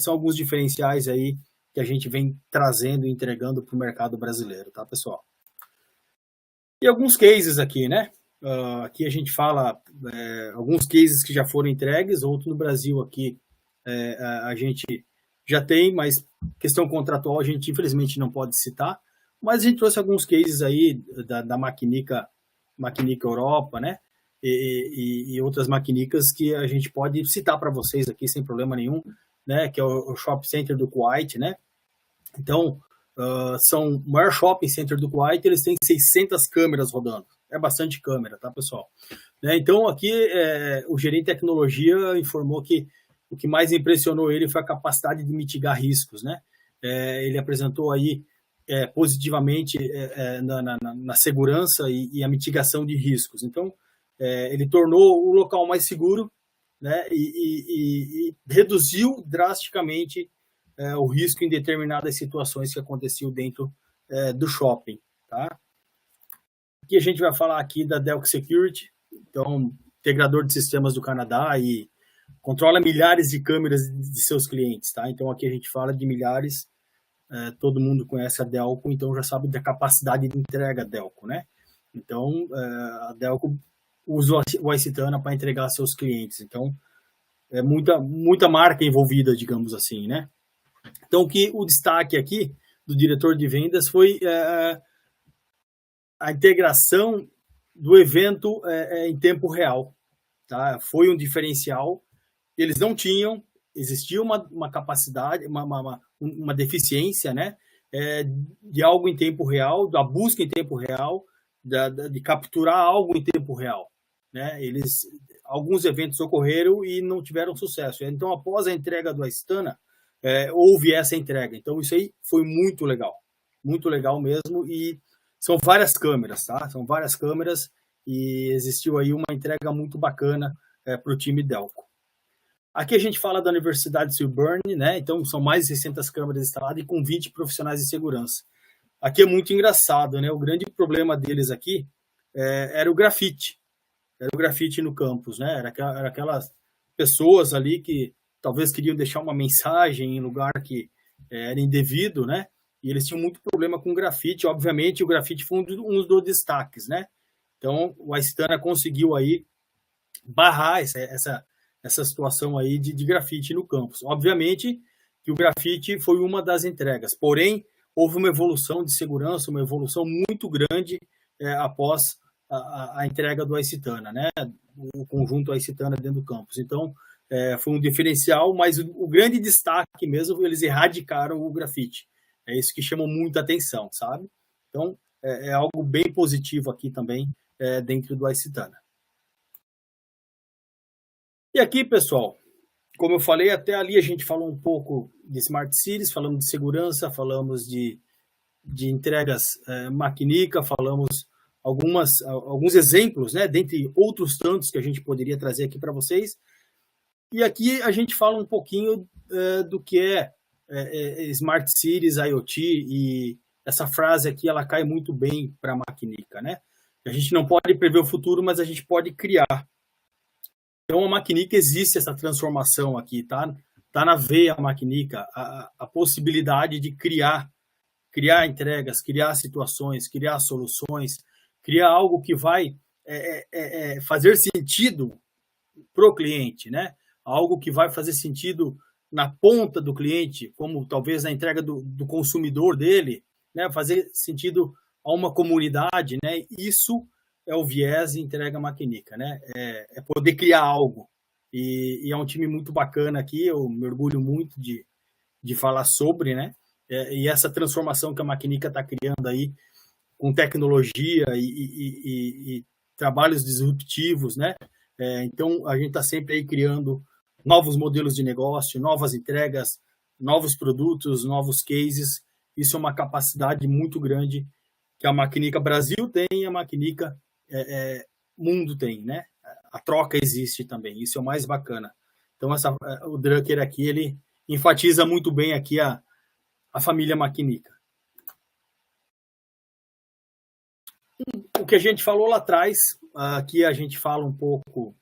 são alguns diferenciais aí que a gente vem trazendo e entregando para o mercado brasileiro, tá, pessoal? E alguns cases aqui, né? Aqui a gente fala alguns cases que já foram entregues, outros no Brasil aqui a gente já tem, mas questão contratual a gente infelizmente não pode citar, mas a gente trouxe alguns cases aí da Macnica Europa, né, e outras Macnicas que a gente pode citar para vocês aqui sem problema nenhum, né, que é o Shopping Center do Kuwait, né. Então, são o maior shopping center do Kuwait, eles têm 600 câmeras rodando, é bastante câmera, tá, pessoal? Então, aqui o gerente de tecnologia informou que o que mais impressionou ele foi a capacidade de mitigar riscos, né? Ele apresentou aí positivamente na segurança e a mitigação de riscos. Então, ele tornou o local mais seguro, né? E reduziu drasticamente o risco em determinadas situações que aconteciam dentro do shopping, tá? Aqui a gente vai falar aqui da Delco Security, então, integrador de sistemas do Canadá e controla milhares de câmeras de seus clientes, tá? Então, aqui a gente fala de milhares, todo mundo conhece a Delco, então já sabe da capacidade de entrega da Delco, né? Então, a Delco usa o Icetana para entregar seus clientes, então, é muita marca envolvida, digamos assim, né? Então, o destaque aqui do diretor de vendas foi a integração do evento em tempo real. Tá? Foi um diferencial. Eles não tinham, existia uma capacidade, uma deficiência, né? De algo em tempo real, da busca em tempo real, de capturar algo em tempo real. Né? Alguns eventos ocorreram e não tiveram sucesso. Então, após a entrega do Icetana, houve essa entrega. Então, isso aí foi muito legal mesmo. E são várias câmeras, tá? São várias câmeras e existiu aí uma entrega muito bacana para o time Delco. Aqui a gente fala da Universidade de Shelburne, né? Então, são mais de 600 câmeras instaladas e com 20 profissionais de segurança. Aqui é muito engraçado, né? O grande problema deles aqui era o grafite. Era o grafite no campus, né? Era aquelas pessoas ali que talvez queriam deixar uma mensagem em lugar que era indevido, né? E eles tinham muito problema com grafite. Obviamente, o grafite foi um dos destaques, né? Então, o Icetana conseguiu aí barrar essa situação aí de grafite no campus. Obviamente que o grafite foi uma das entregas, porém, houve uma evolução de segurança, uma evolução muito grande após a entrega do Icetana, né? O conjunto Icetana dentro do campus. Então, foi um diferencial, mas o grande destaque mesmo, eles erradicaram o grafite. É isso que chama muita atenção, sabe? Então, é algo bem positivo aqui também dentro do Icetana. E aqui, pessoal, como eu falei, até ali a gente falou um pouco de Smart Cities, falamos de segurança, falamos de entregas Maquinica, falamos alguns exemplos, né, dentre outros tantos que a gente poderia trazer aqui para vocês. E aqui a gente fala um pouquinho do que é Smart Cities, IoT, e essa frase aqui ela cai muito bem para a Maquinica, né? A gente não pode prever o futuro, mas a gente pode criar. Então, a Maquinica existe essa transformação aqui, tá? Tá na veia a Maquinica, a possibilidade de criar entregas, criar situações, criar soluções, criar algo que vai fazer sentido para o cliente, né? Algo que vai fazer sentido na ponta do cliente, como talvez na entrega do consumidor dele, né? Fazer sentido a uma comunidade, né? Isso é o viés de entrega Maquinica, né? É poder criar algo. E é um time muito bacana aqui, eu me orgulho muito de falar sobre, né? E essa transformação que a Maquinica está criando aí, com tecnologia e trabalhos disruptivos, né? Então, a gente está sempre aí criando novos modelos de negócio, novas entregas, novos produtos, novos cases. Isso é uma capacidade muito grande que a Maquinica Brasil tem e a Maquinica mundo tem, né? A troca existe também, isso é o mais bacana. Então, o Drucker aqui, ele enfatiza muito bem aqui a família Maquinica. O que a gente falou lá atrás, aqui a gente fala um pouco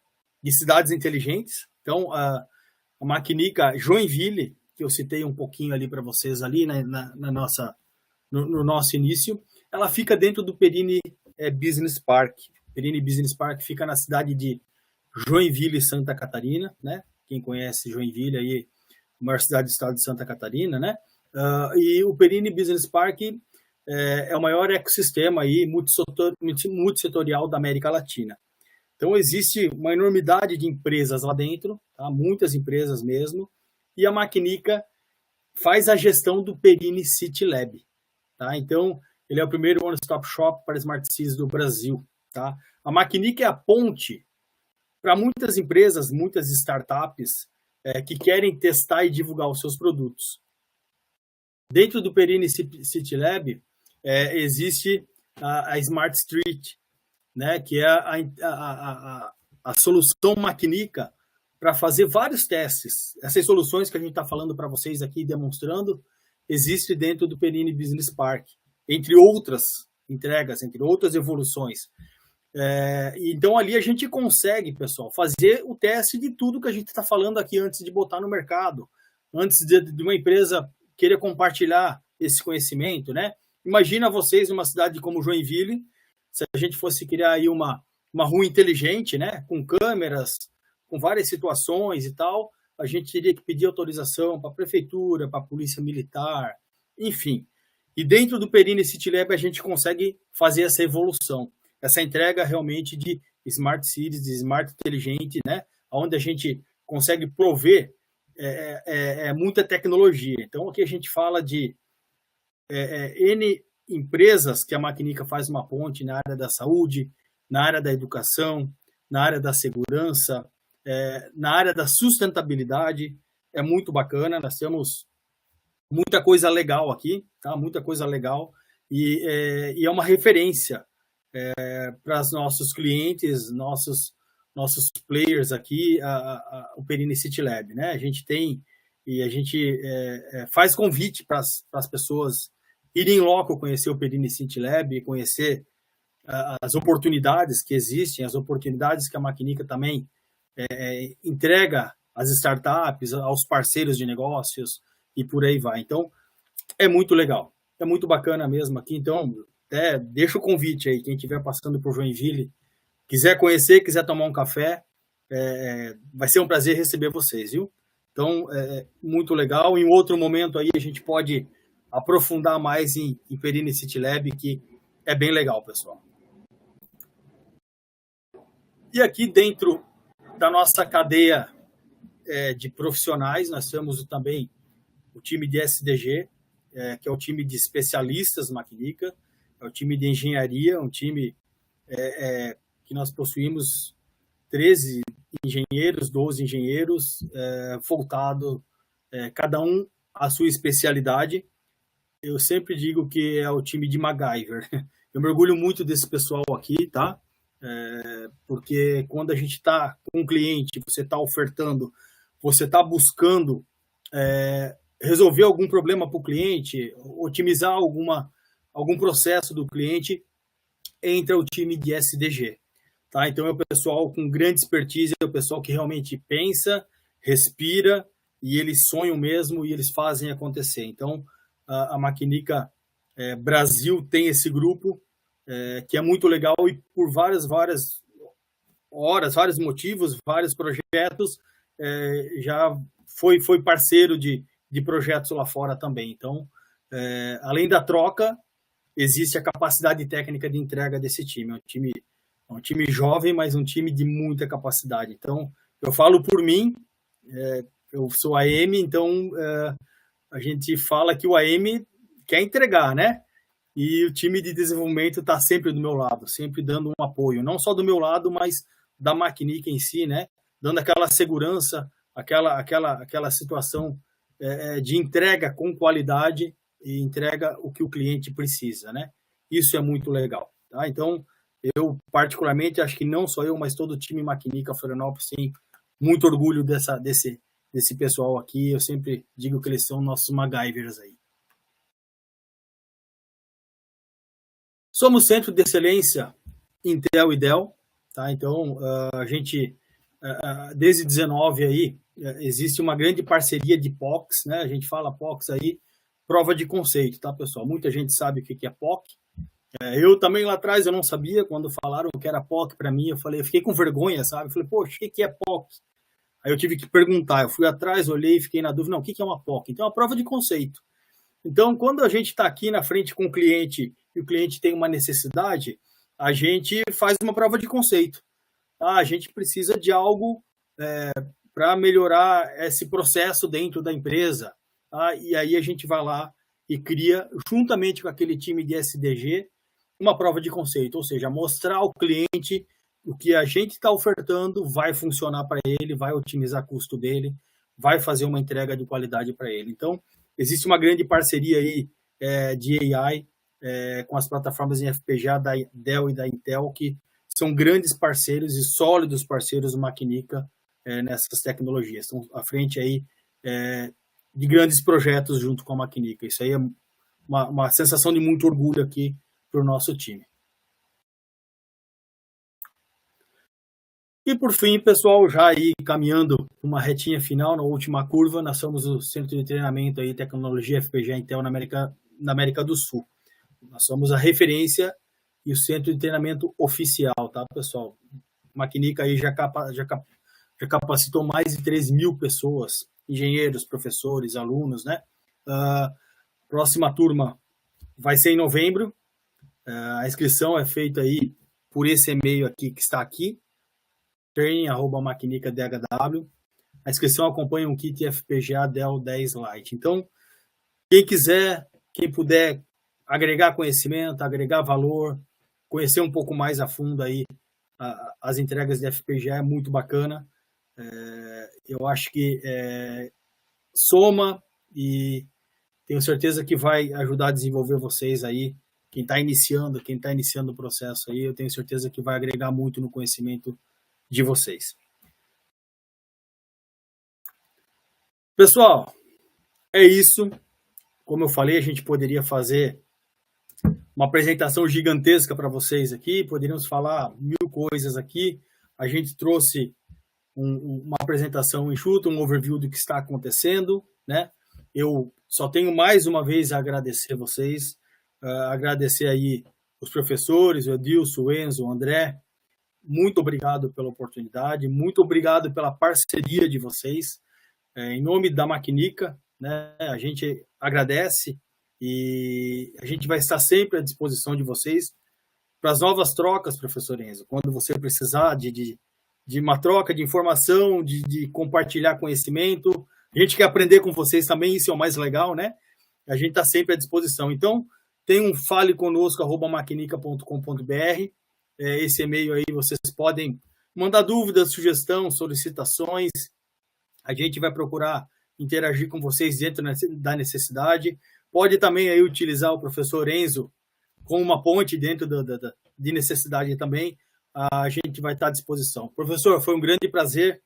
de cidades inteligentes. Então, a Maquinica Joinville, que eu citei um pouquinho ali para vocês ali no nosso início, ela fica dentro do Perini Business Park. Perini Business Park fica na cidade de Joinville, Santa Catarina, né? Quem conhece Joinville aí, a maior cidade do estado de Santa Catarina, né? E o Perini Business Park é o maior ecossistema aí multissetorial da América Latina. Então, existe uma enormidade de empresas lá dentro, tá? Muitas empresas mesmo, e a Maquinica faz a gestão do Perini City Lab. Tá? Então, ele é o primeiro one-stop shop para Smart Cities do Brasil. Tá? A Maquinica é a ponte para muitas empresas, muitas startups que querem testar e divulgar os seus produtos. Dentro do Perini City Lab, existe a Smart Street, né, que é a solução Maquinica para fazer vários testes. Essas soluções que a gente está falando para vocês aqui, demonstrando, existe dentro do Perini Business Park, entre outras entregas, entre outras evoluções. Então, ali a gente consegue, pessoal, fazer o teste de tudo que a gente está falando aqui antes de botar no mercado, antes de uma empresa querer compartilhar esse conhecimento, né? Imagina vocês numa cidade como Joinville, se a gente fosse criar aí uma rua inteligente, né? Com câmeras, com várias situações e tal, a gente teria que pedir autorização para a prefeitura, para a polícia militar, enfim. E dentro do Perini City Lab a gente consegue fazer essa evolução, essa entrega realmente de smart cities, de smart inteligente, né? Onde a gente consegue prover muita tecnologia. Então, aqui a gente fala de N empresas que a Maquinica faz uma ponte na área da saúde, na área da educação, na área da segurança, na área da sustentabilidade. É muito bacana, nós temos muita coisa legal aqui, tá? Muita coisa legal, e é uma referência para os nossos clientes, nossos players aqui, o Perini City Lab, né? A gente tem, e a gente faz convite para as pessoas irem logo conhecer o Perini City Lab, conhecer as oportunidades que existem, as oportunidades que a Maquinica também entrega às startups, aos parceiros de negócios e por aí vai. Então, é muito legal, é muito bacana mesmo aqui. Então, deixa o convite aí, quem estiver passando por Joinville, quiser conhecer, quiser tomar um café, vai ser um prazer receber vocês, viu? Então, muito legal. Em outro momento aí a gente pode aprofundar mais em Perini City Lab, que é bem legal, pessoal. E aqui dentro da nossa cadeia de profissionais, nós temos também o time de SDG, que é o time de especialistas Maquinica, é o time de engenharia, um time que nós possuímos 13 engenheiros, 12 engenheiros, voltado, cada um à sua especialidade. Eu sempre digo que é o time de MacGyver. Eu me orgulho muito desse pessoal aqui, tá? Porque quando a gente está com um cliente, você está ofertando, você está buscando resolver algum problema para o cliente, otimizar algum processo do cliente, entra o time de SDG. Tá? Então é o pessoal com grande expertise, é o pessoal que realmente pensa, respira, e eles sonham mesmo e eles fazem acontecer. Então, a Maquinica Brasil tem esse grupo que é muito legal e por várias horas, vários motivos, vários projetos, já foi parceiro de projetos lá fora também. Então, além da troca, existe a capacidade técnica de entrega desse time. É um time jovem, mas um time de muita capacidade. Então, eu falo por mim, eu sou AM, então a gente fala que o AM quer entregar, né? E o time de desenvolvimento está sempre do meu lado, sempre dando um apoio, não só do meu lado, mas da Maquinica em si, né? Dando aquela segurança, aquela situação de entrega com qualidade e entrega o que o cliente precisa, né? Isso é muito legal, tá? Então, eu particularmente acho que não só eu, mas todo o time Maquinica Florianópolis tem muito orgulho desse pessoal aqui. Eu sempre digo que eles são nossos MacGyvers aí. Somos Centro de Excelência Intel e Dell, tá? Então, a gente, desde 19 aí, existe uma grande parceria de POCs, né? A gente fala POCs aí, prova de conceito, tá, pessoal? Muita gente sabe o que é POC. Eu também lá atrás eu não sabia, quando falaram que era POC para mim, eu fiquei com vergonha, sabe? Eu falei, poxa, o que é POC? Aí eu tive que perguntar, eu fui atrás, olhei, fiquei na dúvida, não, o que é uma POC? Então é uma prova de conceito. Então, quando a gente está aqui na frente com o cliente e o cliente tem uma necessidade, a gente faz uma prova de conceito. A gente precisa de algo para melhorar esse processo dentro da empresa. E aí a gente vai lá e cria, juntamente com aquele time de SDG, uma prova de conceito, ou seja, mostrar ao cliente o que a gente está ofertando vai funcionar para ele, vai otimizar o custo dele, vai fazer uma entrega de qualidade para ele. Então, existe uma grande parceria aí de AI com as plataformas em FPGA da Dell e da Intel, que são grandes parceiros e sólidos parceiros do Maquinica nessas tecnologias. Estão à frente aí de grandes projetos junto com a Maquinica. Isso aí é uma sensação de muito orgulho aqui para o nosso time. E por fim, pessoal, já aí caminhando uma retinha final, na última curva, nós somos o Centro de Treinamento aí, Tecnologia FPGA Intel na América do Sul. Nós somos a referência e o centro de treinamento oficial, tá, pessoal? Maquinica aí já capacitou mais de 3.000 pessoas, engenheiros, professores, alunos, né? Próxima turma vai ser em novembro. A inscrição é feita aí por esse e-mail aqui que está aqui, training@maquinica.dhw. A inscrição acompanha um kit FPGA Dell 10 Lite. Então, quem quiser, quem puder agregar conhecimento, agregar valor, conhecer um pouco mais a fundo aí as entregas de FPGA é muito bacana. Eu acho que soma e tenho certeza que vai ajudar a desenvolver vocês aí. Quem está iniciando o processo aí, eu tenho certeza que vai agregar muito no conhecimento de vocês. Pessoal, é isso. Como eu falei, a gente poderia fazer uma apresentação gigantesca para vocês aqui, poderíamos falar 1000 coisas aqui. A gente trouxe uma apresentação enxuta, um overview do que está acontecendo, né? Eu só tenho mais uma vez a agradecer vocês, agradecer aí os professores, o Edilson, o Enzo, o André. Muito obrigado pela oportunidade, muito obrigado pela parceria de vocês. Em nome da Maquinica, né, a gente agradece e a gente vai estar sempre à disposição de vocês para as novas trocas, professor Enzo. Quando você precisar de uma troca de informação, de compartilhar conhecimento, a gente quer aprender com vocês também, isso é o mais legal, né? A gente está sempre à disposição. Então, tem um faleconosco@maquinica.com.br. Esse e-mail aí vocês podem mandar dúvidas, sugestões, solicitações. A gente vai procurar interagir com vocês dentro da necessidade. Pode também aí utilizar o professor Enzo como uma ponte dentro de necessidade também. A gente vai estar à disposição. Professor, foi um grande prazer.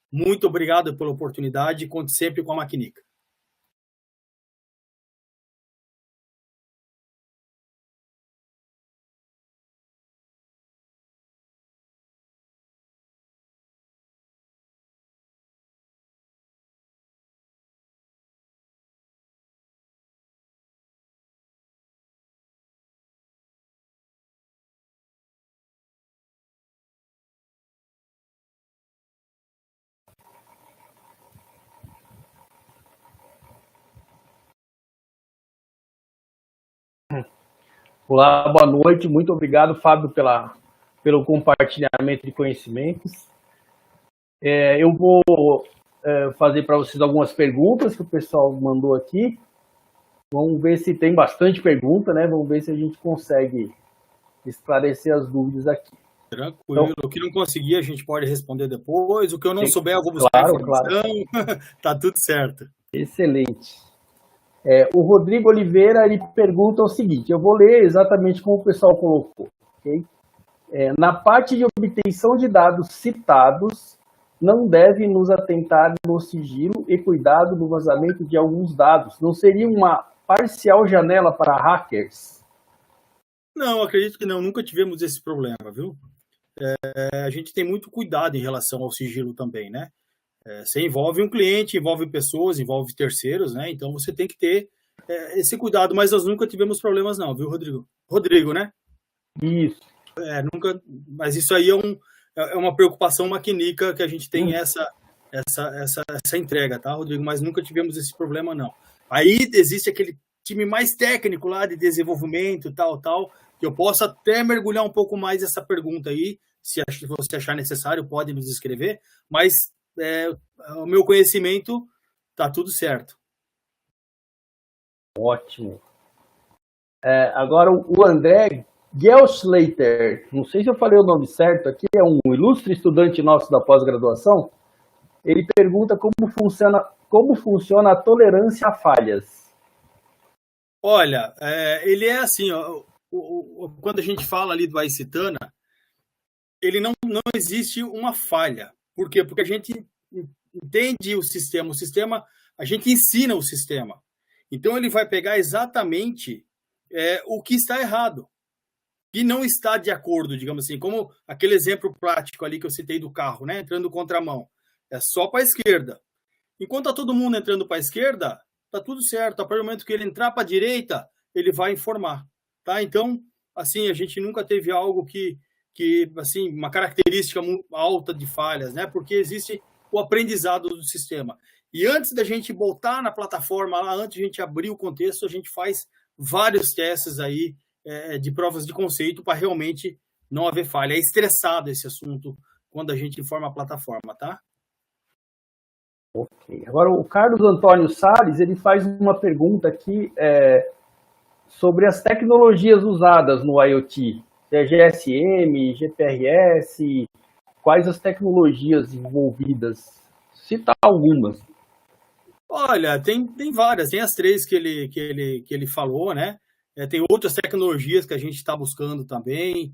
Muito obrigado pela oportunidade. Conte sempre com a Maquinica. Olá, boa noite. Muito obrigado, Fábio, pelo compartilhamento de conhecimentos. Eu vou fazer para vocês algumas perguntas que o pessoal mandou aqui. Vamos ver se tem bastante pergunta, né? Vamos ver se a gente consegue esclarecer as dúvidas aqui. Tranquilo. Então, o que não conseguir, a gente pode responder depois. O que eu não souber, eu vou buscar a informação. Claro. Tá tudo certo. Excelente. O Rodrigo Oliveira, ele pergunta o seguinte, eu vou ler exatamente como o pessoal colocou, ok? Na parte de obtenção de dados citados, não deve nos atentar no sigilo e cuidado no vazamento de alguns dados. Não seria uma parcial janela para hackers? Não, acredito que não. Nunca tivemos esse problema, viu? A gente tem muito cuidado em relação ao sigilo também, né? Você envolve um cliente, envolve pessoas, envolve terceiros, né? Então você tem que ter esse cuidado, mas nós nunca tivemos problemas não, viu, Rodrigo? Rodrigo, né? Isso. Nunca, mas isso aí é uma preocupação maquinica que a gente tem essa entrega, tá, Rodrigo? Mas nunca tivemos esse problema, não. Aí existe aquele time mais técnico lá de desenvolvimento, tal, que eu posso até mergulhar um pouco mais essa pergunta aí, se você achar necessário, pode nos escrever, mas o meu conhecimento tá tudo certo. Ótimo. Agora o André Gelschleiter, não sei se eu falei o nome certo aqui, é um ilustre estudante nosso da pós-graduação. Ele pergunta como funciona a tolerância a falhas. Olha, ele é assim, ó, quando a gente fala ali do Aicitana, ele não existe uma falha. Por quê? Porque a gente entende o sistema, a gente ensina o sistema. Então, ele vai pegar exatamente o que está errado. que não está de acordo, digamos assim, como aquele exemplo prático ali que eu citei do carro, né? Entrando contramão. É só para a esquerda. Enquanto está todo mundo entrando para a esquerda, tá tudo certo. A partir do momento que ele entrar para a direita, ele vai informar, tá? Então, assim, a gente nunca teve algo que assim, uma característica muito alta de falhas, né? Porque existe o aprendizado do sistema. E antes da gente botar na plataforma lá, antes de a gente abrir o contexto, a gente faz vários testes aí de provas de conceito para realmente não haver falha. É estressado esse assunto quando a gente informa a plataforma, tá? Ok. Agora, o Carlos Antônio Salles, ele faz uma pergunta aqui sobre as tecnologias usadas no IoT. Se é GSM, GPRS, quais as tecnologias envolvidas? Cita algumas. Olha, tem várias, tem as três que ele falou, né? Tem outras tecnologias que a gente está buscando também.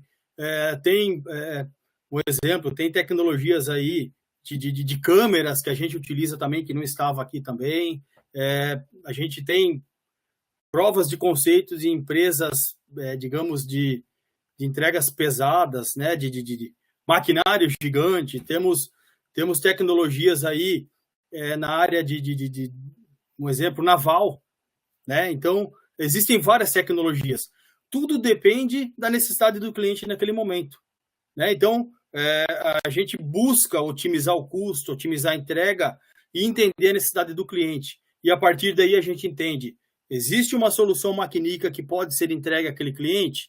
Um exemplo, tem tecnologias aí de câmeras que a gente utiliza também, que não estava aqui também. A gente tem provas de conceitos em empresas, digamos, de entregas pesadas, né? De maquinário gigante. Temos tecnologias aí na área de um exemplo, naval, né? Então, existem várias tecnologias. Tudo depende da necessidade do cliente naquele momento, né? Então, a gente busca otimizar o custo, otimizar a entrega e entender a necessidade do cliente. E, a partir daí, a gente entende, existe uma solução maquinica que pode ser entregue àquele cliente?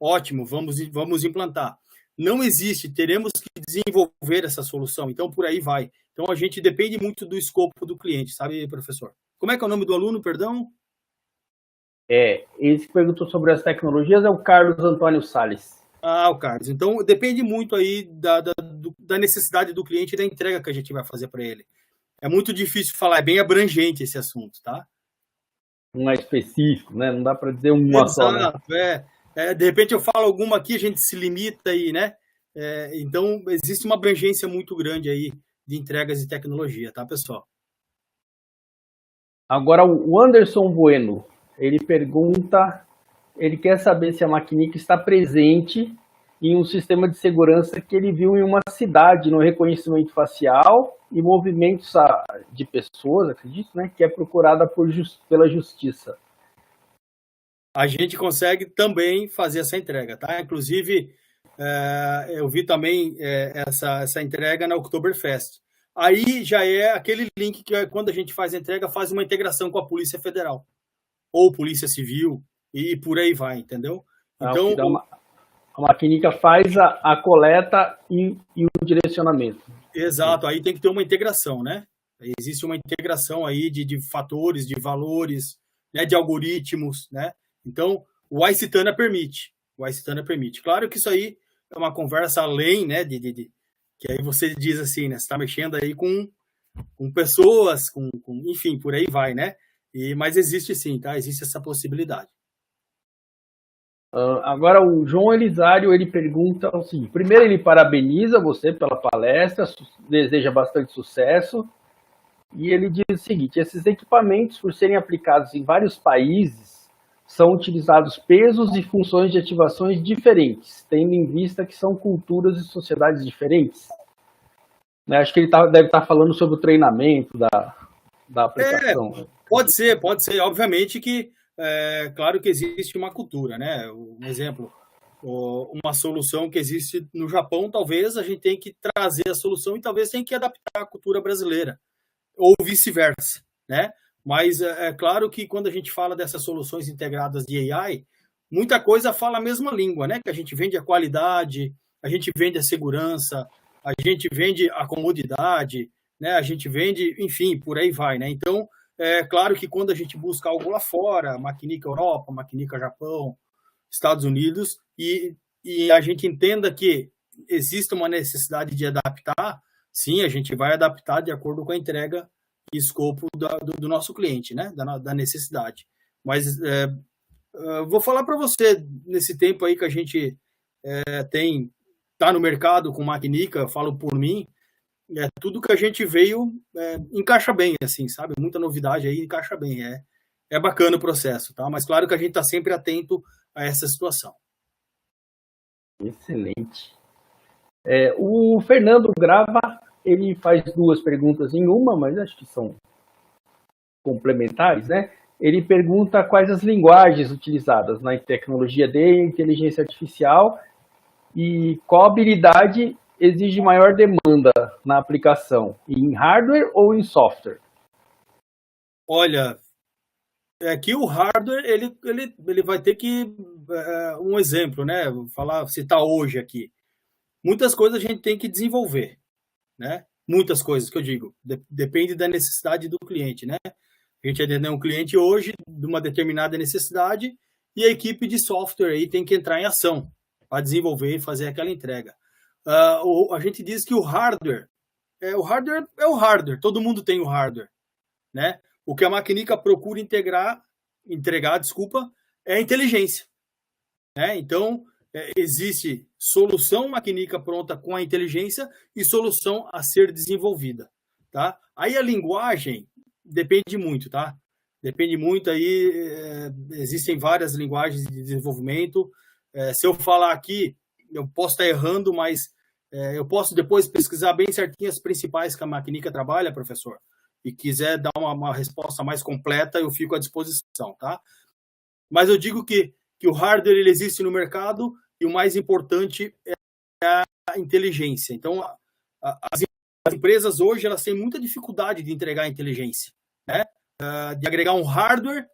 Ótimo, vamos implantar. Não existe, teremos que desenvolver essa solução. Então, por aí vai. Então, a gente depende muito do escopo do cliente, sabe, professor? Como é que é o nome do aluno, perdão? Esse que perguntou sobre as tecnologias é o Carlos Antônio Salles. O Carlos. Então, depende muito aí da necessidade do cliente e da entrega que a gente vai fazer para ele. É muito difícil falar, é bem abrangente esse assunto, tá? Não é específico, né? Não dá para dizer uma só, né? De repente eu falo alguma aqui, a gente se limita aí, né? Então, existe uma abrangência muito grande aí de entregas de tecnologia, tá, pessoal? Agora, o Anderson Bueno, ele pergunta, ele quer saber se a Maquinica está presente em um sistema de segurança que ele viu em uma cidade, no reconhecimento facial e movimentos de pessoas, acredito, né? Que é procurada pela justiça. A gente consegue também fazer essa entrega, tá? Inclusive, eu vi também essa entrega na Oktoberfest. Aí já é aquele link que quando a gente faz a entrega, faz uma integração com a Polícia Federal ou Polícia Civil e por aí vai, entendeu? Então, a Maquinica faz a coleta e o direcionamento. Exato, aí tem que ter uma integração, né? Existe uma integração aí de fatores, de valores, né, de algoritmos, né? Então, o iCitana permite. Claro que isso aí é uma conversa além, né, que aí você diz assim, né, você está mexendo aí com pessoas, enfim, por aí vai, né? Mas existe sim, tá? Existe essa possibilidade. Agora, o João Elisário, ele pergunta o seguinte, primeiro ele parabeniza você pela palestra, deseja bastante sucesso, e ele diz o seguinte, esses equipamentos, por serem aplicados em vários países, são utilizados pesos e funções de ativações diferentes, tendo em vista que são culturas e sociedades diferentes. Acho que ele deve estar falando sobre o treinamento da aplicação. Pode ser. Obviamente que, claro que existe uma cultura, né? Um exemplo, uma solução que existe no Japão, talvez a gente tenha que trazer a solução e talvez tenha que adaptar a cultura brasileira, ou vice-versa, né? Mas é claro que quando a gente fala dessas soluções integradas de AI, muita coisa fala a mesma língua, né? Que a gente vende a qualidade, a gente vende a segurança, a gente vende a comodidade, né? A gente vende, enfim, por aí vai, né? Então, é claro que quando a gente busca algo lá fora, Maquinica Europa, Maquinica Japão, Estados Unidos, e a gente entenda que existe uma necessidade de adaptar, sim, a gente vai adaptar de acordo com a tá e escopo do nosso cliente, né? Da necessidade. Mas vou falar para você, nesse tempo aí que a gente tá no mercado com Maquinica, falo por mim, tudo que a gente veio encaixa bem, assim, sabe? Muita novidade aí, encaixa bem. É bacana o processo, tá? Mas claro que a gente está sempre atento a essa situação. Excelente. O Fernando Grava, ele faz duas perguntas em uma, mas acho que são complementares, né? Ele pergunta quais as linguagens utilizadas na tecnologia de inteligência artificial e qual habilidade exige maior demanda na aplicação, em hardware ou em software? Olha, aqui o hardware, ele vai ter que, um exemplo, né? Vou citar hoje aqui. Muitas coisas a gente tem que desenvolver, né? Muitas coisas que eu digo, depende da necessidade do cliente, né? A gente atende um cliente hoje de uma determinada necessidade e a equipe de software aí tem que entrar em ação para desenvolver e fazer aquela entrega. A gente diz que o hardware é o hardware, todo mundo tem o hardware, né? O que a Maquinica procura entregar, é a inteligência, né? Então, existe solução Maquinica pronta com a inteligência e solução a ser desenvolvida, tá? Aí a linguagem depende muito, tá? Depende muito aí, existem várias linguagens de desenvolvimento. Se eu falar aqui, eu posso estar errando, mas eu posso depois pesquisar bem certinho as principais que a Maquinica trabalha, professor, e quiser dar uma resposta mais completa, eu fico à disposição, tá? Mas eu digo que o hardware ele existe no mercado e o mais importante é a inteligência. Então, as empresas hoje elas têm muita dificuldade de entregar a inteligência, né? De agregar um hardware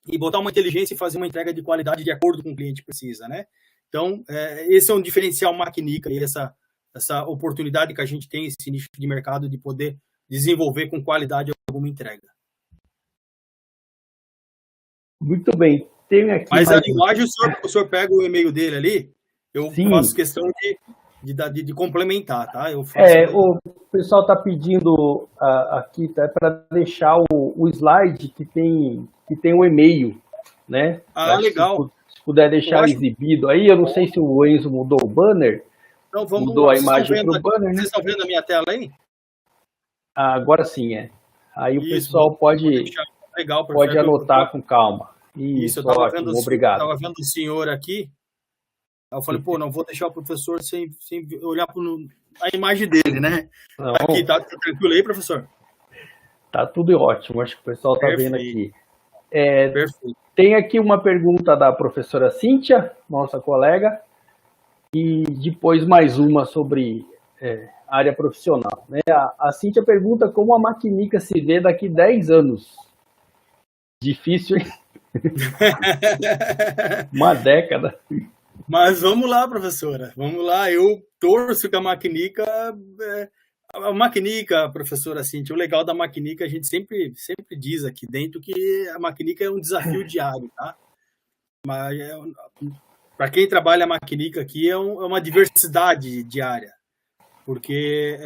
e botar uma inteligência e fazer uma entrega de qualidade de acordo com o que o cliente precisa, né? Então, esse é um diferencial Maquinica e essa oportunidade que a gente tem, esse nicho de mercado de poder desenvolver com qualidade alguma entrega. Muito bem. Tem aqui mas a linguagem, o senhor pega o e-mail dele ali, eu faço questão de complementar, tá? O pessoal está pedindo aqui para deixar o slide que tem o e-mail, né? Legal. Se puder deixar exibido aí, eu não sei se o Enzo mudou o banner. Então, mudou a imagem para o banner, né? Vocês estão vendo a minha tela aí? Agora sim, Aí o pessoal pode anotar com calma. Isso, eu estava vendo, obrigado. Estava vendo o senhor aqui. Eu falei, não vou deixar o professor sem olhar para a imagem dele, né? Não. Aqui, tá tranquilo aí, professor? Tá tudo ótimo, acho que o pessoal está vendo aqui. Perfeito. Tem aqui uma pergunta da professora Cíntia, nossa colega, e depois mais uma sobre área profissional, né? A Cíntia pergunta como a Maquinica se vê daqui 10 anos. Difícil, hein? Uma década. Mas vamos lá, professora. Vamos lá. Eu torço que a Maquinica... A Maquinica, professora Cíntia, o legal da Maquinica, a gente sempre diz aqui dentro que a Maquinica é um desafio diário, tá? Mas para quem trabalha a Maquinica aqui é uma diversidade diária. Porque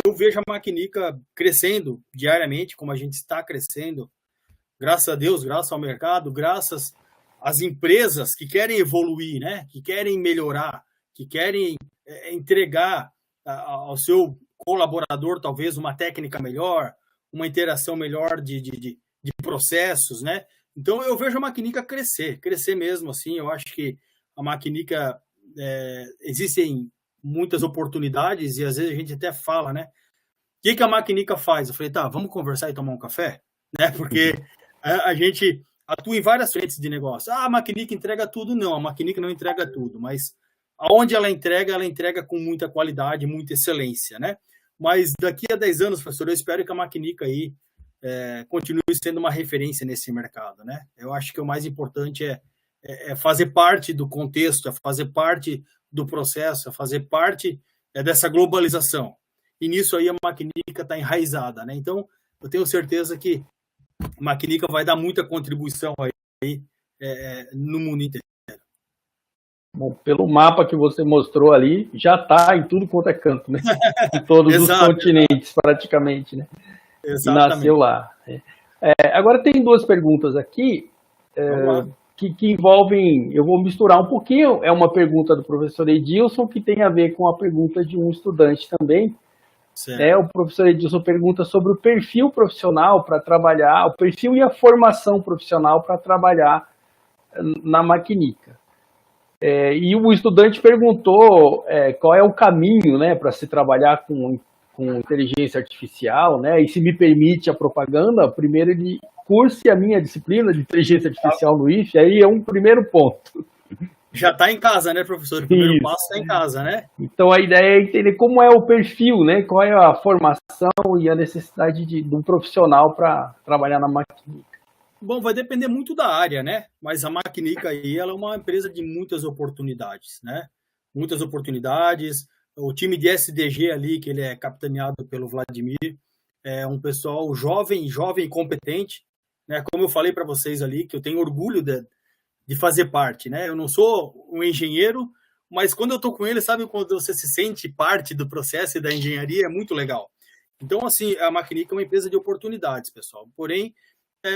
eu vejo a Maquinica crescendo diariamente, como a gente está crescendo, graças a Deus, graças ao mercado, graças às empresas que querem evoluir, né? Que querem melhorar, que querem entregar ao seu colaborador talvez uma técnica melhor, uma interação melhor de processos, né? Então eu vejo a Maquinica crescer mesmo, assim. Eu acho que a Maquinica existem muitas oportunidades e às vezes a gente até fala, né? O que a Maquinica faz? Eu falei, vamos conversar e tomar um café, né? Porque a gente atua em várias frentes de negócio. A Maquinica entrega tudo? Não, a Maquinica não entrega tudo, mas aonde ela entrega com muita qualidade, muita excelência, né? Mas daqui a 10 anos, professor, eu espero que a Maquinica aí continue sendo uma referência nesse mercado, né? Eu acho que o mais importante é fazer parte do contexto, é fazer parte do processo, é fazer parte dessa globalização. E nisso aí a Maquinica está enraizada, né? Então, eu tenho certeza que a Maquinica vai dar muita contribuição aí no mundo inteiro. Bom, pelo mapa que você mostrou ali, já está em tudo quanto é canto, né? Em todos os continentes, praticamente, né? Exatamente. Nasceu lá. Agora tem duas perguntas aqui que envolvem, eu vou misturar um pouquinho, é uma pergunta do professor Edilson que tem a ver com a pergunta de um estudante também. O professor Edilson pergunta sobre o perfil profissional para trabalhar, o perfil e a formação profissional para trabalhar na Maquinica. E o estudante perguntou qual é o caminho, né, para se trabalhar com inteligência artificial, né, e se me permite a propaganda, primeiro ele curse a minha disciplina de inteligência artificial no IFE, aí é um primeiro ponto. Já está em casa, né, professor? O primeiro passo está em casa, né? Então, a ideia é entender como é o perfil, né? Qual é a formação e a necessidade de um profissional para trabalhar na Maquinica. Bom, vai depender muito da área, né? Mas a Maquinica aí, ela é uma empresa de muitas oportunidades, né? Muitas oportunidades. O time de SDG ali, que ele é capitaneado pelo Vladimir, é um pessoal jovem e competente, né? Como eu falei para vocês ali, que eu tenho orgulho de fazer parte, né? Eu não sou um engenheiro, mas quando eu estou com ele, sabe quando você se sente parte do processo e da engenharia, é muito legal. Então, assim, a Maquinica é uma empresa de oportunidades, pessoal. Porém,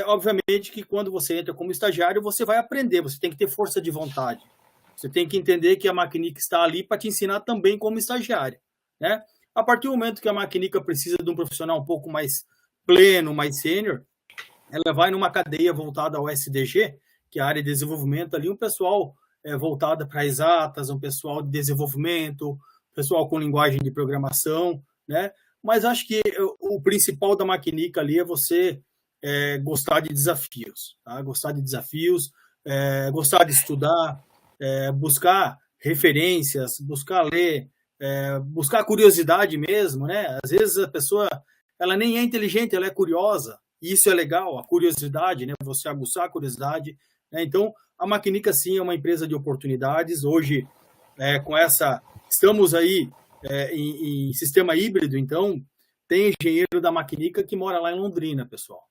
obviamente que quando você entra como estagiário, você vai aprender, você tem que ter força de vontade. Você tem que entender que a Maquinica está ali para te ensinar também como estagiário, né? A partir do momento que a Maquinica precisa de um profissional um pouco mais pleno, mais sênior, ela vai numa cadeia voltada ao SDG, que é a área de desenvolvimento ali, um pessoal voltado para exatas, um pessoal de desenvolvimento, pessoal com linguagem de programação, né? Mas acho que o principal da Maquinica ali é você gostar de desafios, tá? Gostar de desafios, gostar de estudar, buscar referências, buscar ler, buscar curiosidade mesmo, né? Às vezes a pessoa, ela nem é inteligente, ela é curiosa, e isso é legal, a curiosidade, né? Você aguçar a curiosidade. Então, a Maquinica, sim, é uma empresa de oportunidades. Hoje, estamos aí em sistema híbrido, então, tem engenheiro da Maquinica que mora lá em Londrina, pessoal.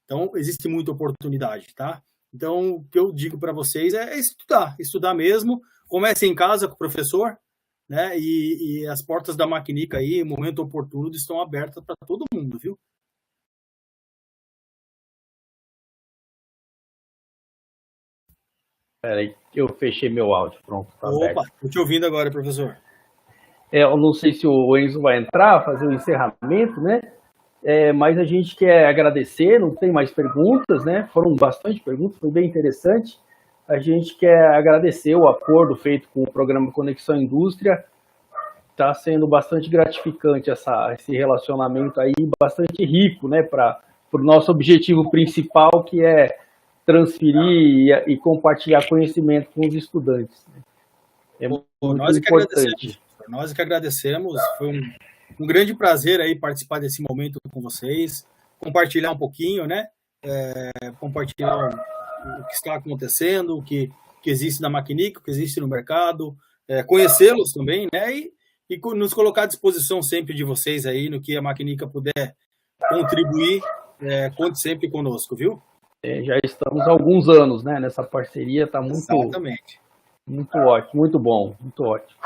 Então, existe muita oportunidade, tá? Então, o que eu digo para vocês é estudar mesmo. Comece em casa com o professor, né? E as portas da Maquinica aí, no momento oportuno, estão abertas para todo mundo, viu? Peraí, eu fechei meu áudio, pronto. Tá Opa, estou te ouvindo agora, professor. Eu não sei se o Enzo vai entrar, fazer o encerramento, né? Mas a gente quer agradecer, não tem mais perguntas, né? Foram bastante perguntas, foi bem interessante. A gente quer agradecer o acordo feito com o programa Conexão Indústria. Está sendo bastante gratificante esse relacionamento aí, bastante rico, né? Para o nosso objetivo principal, que é transferir e compartilhar conhecimento com os estudantes. É muito importante. Nós que agradecemos, foi um grande prazer aí participar desse momento com vocês, compartilhar um pouquinho, né? Compartilhar o que está acontecendo, o que existe na Maquinica, o que existe no mercado, conhecê-los também, né? E nos colocar à disposição sempre de vocês aí, no que a Maquinica puder contribuir, conte sempre conosco, viu? Já estamos há alguns anos, né, nessa parceria, está muito ótimo, muito bom, muito ótimo.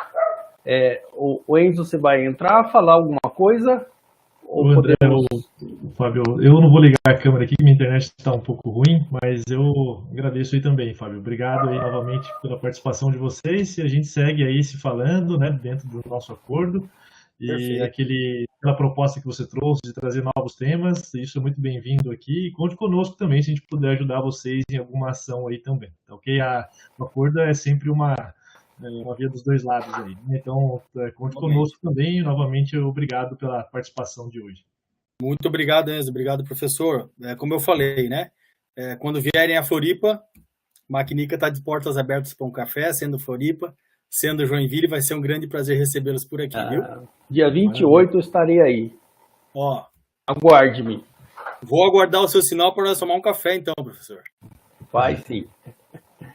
O Enzo, você vai entrar, falar alguma coisa? André, Fábio, eu não vou ligar a câmera aqui, minha internet está um pouco ruim, mas eu agradeço aí também, Fábio. Obrigado aí novamente pela participação de vocês, e a gente segue aí se falando, né, dentro do nosso acordo. E aquela proposta que você trouxe de trazer novos temas, isso é muito bem-vindo aqui. E conte conosco também, se a gente puder ajudar vocês em alguma ação aí também. Tá, ok? O acordo é sempre uma via dos dois lados aí. Então, conte conosco também. E, novamente, obrigado pela participação de hoje. Muito obrigado, Enzo. Obrigado, professor. Como eu falei, né? Quando vierem a Floripa, Maquinica está de portas abertas para um café, sendo Floripa. Sendo Joinville, vai ser um grande prazer recebê-los por aqui, viu? Dia 28 eu estarei aí. Ó, aguarde-me. Vou aguardar o seu sinal para nós tomar um café, então, professor. Vai sim.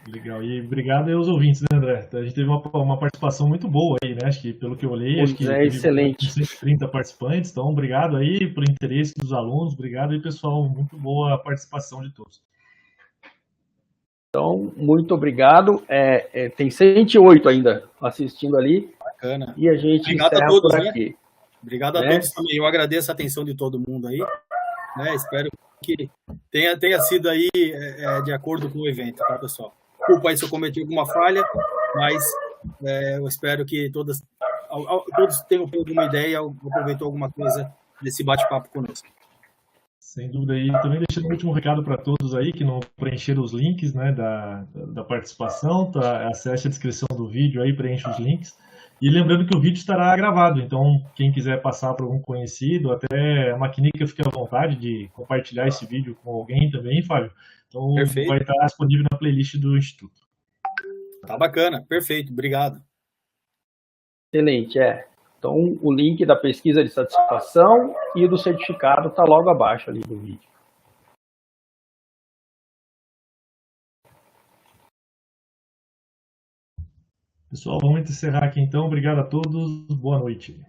Legal. E obrigado aos ouvintes, né, André? A gente teve uma participação muito boa aí, né? Acho que, pelo que eu olhei, acho que excelente. 130 participantes. Então, obrigado aí pelo interesse dos alunos. Obrigado aí, pessoal. Muito boa a participação de todos. Então, muito obrigado. Tem 108 ainda assistindo ali. Bacana. E a gente obrigado encerra a todos, por aqui. Né? Obrigado a todos também. Eu agradeço a atenção de todo mundo aí. Né? Espero que tenha sido aí de acordo com o evento, tá, pessoal? Desculpa aí se eu cometi alguma falha, mas eu espero que todos tenham alguma ideia ou aproveitou alguma coisa desse bate-papo conosco. Sem dúvida. E também deixando um último recado para todos aí que não preencheram os links, né, da participação, tá? Acesse a descrição do vídeo aí, preencha os links. E lembrando que o vídeo estará gravado, então quem quiser passar para algum conhecido, até a Maquinica fique à vontade de compartilhar esse vídeo com alguém também, Fábio. Então Perfeito. vai estar disponível na playlist do Instituto. Tá bacana, perfeito, obrigado. Excelente, Então, o link da pesquisa de satisfação e do certificado está logo abaixo ali do vídeo. Pessoal, vamos encerrar aqui então. Obrigado a todos. Boa noite.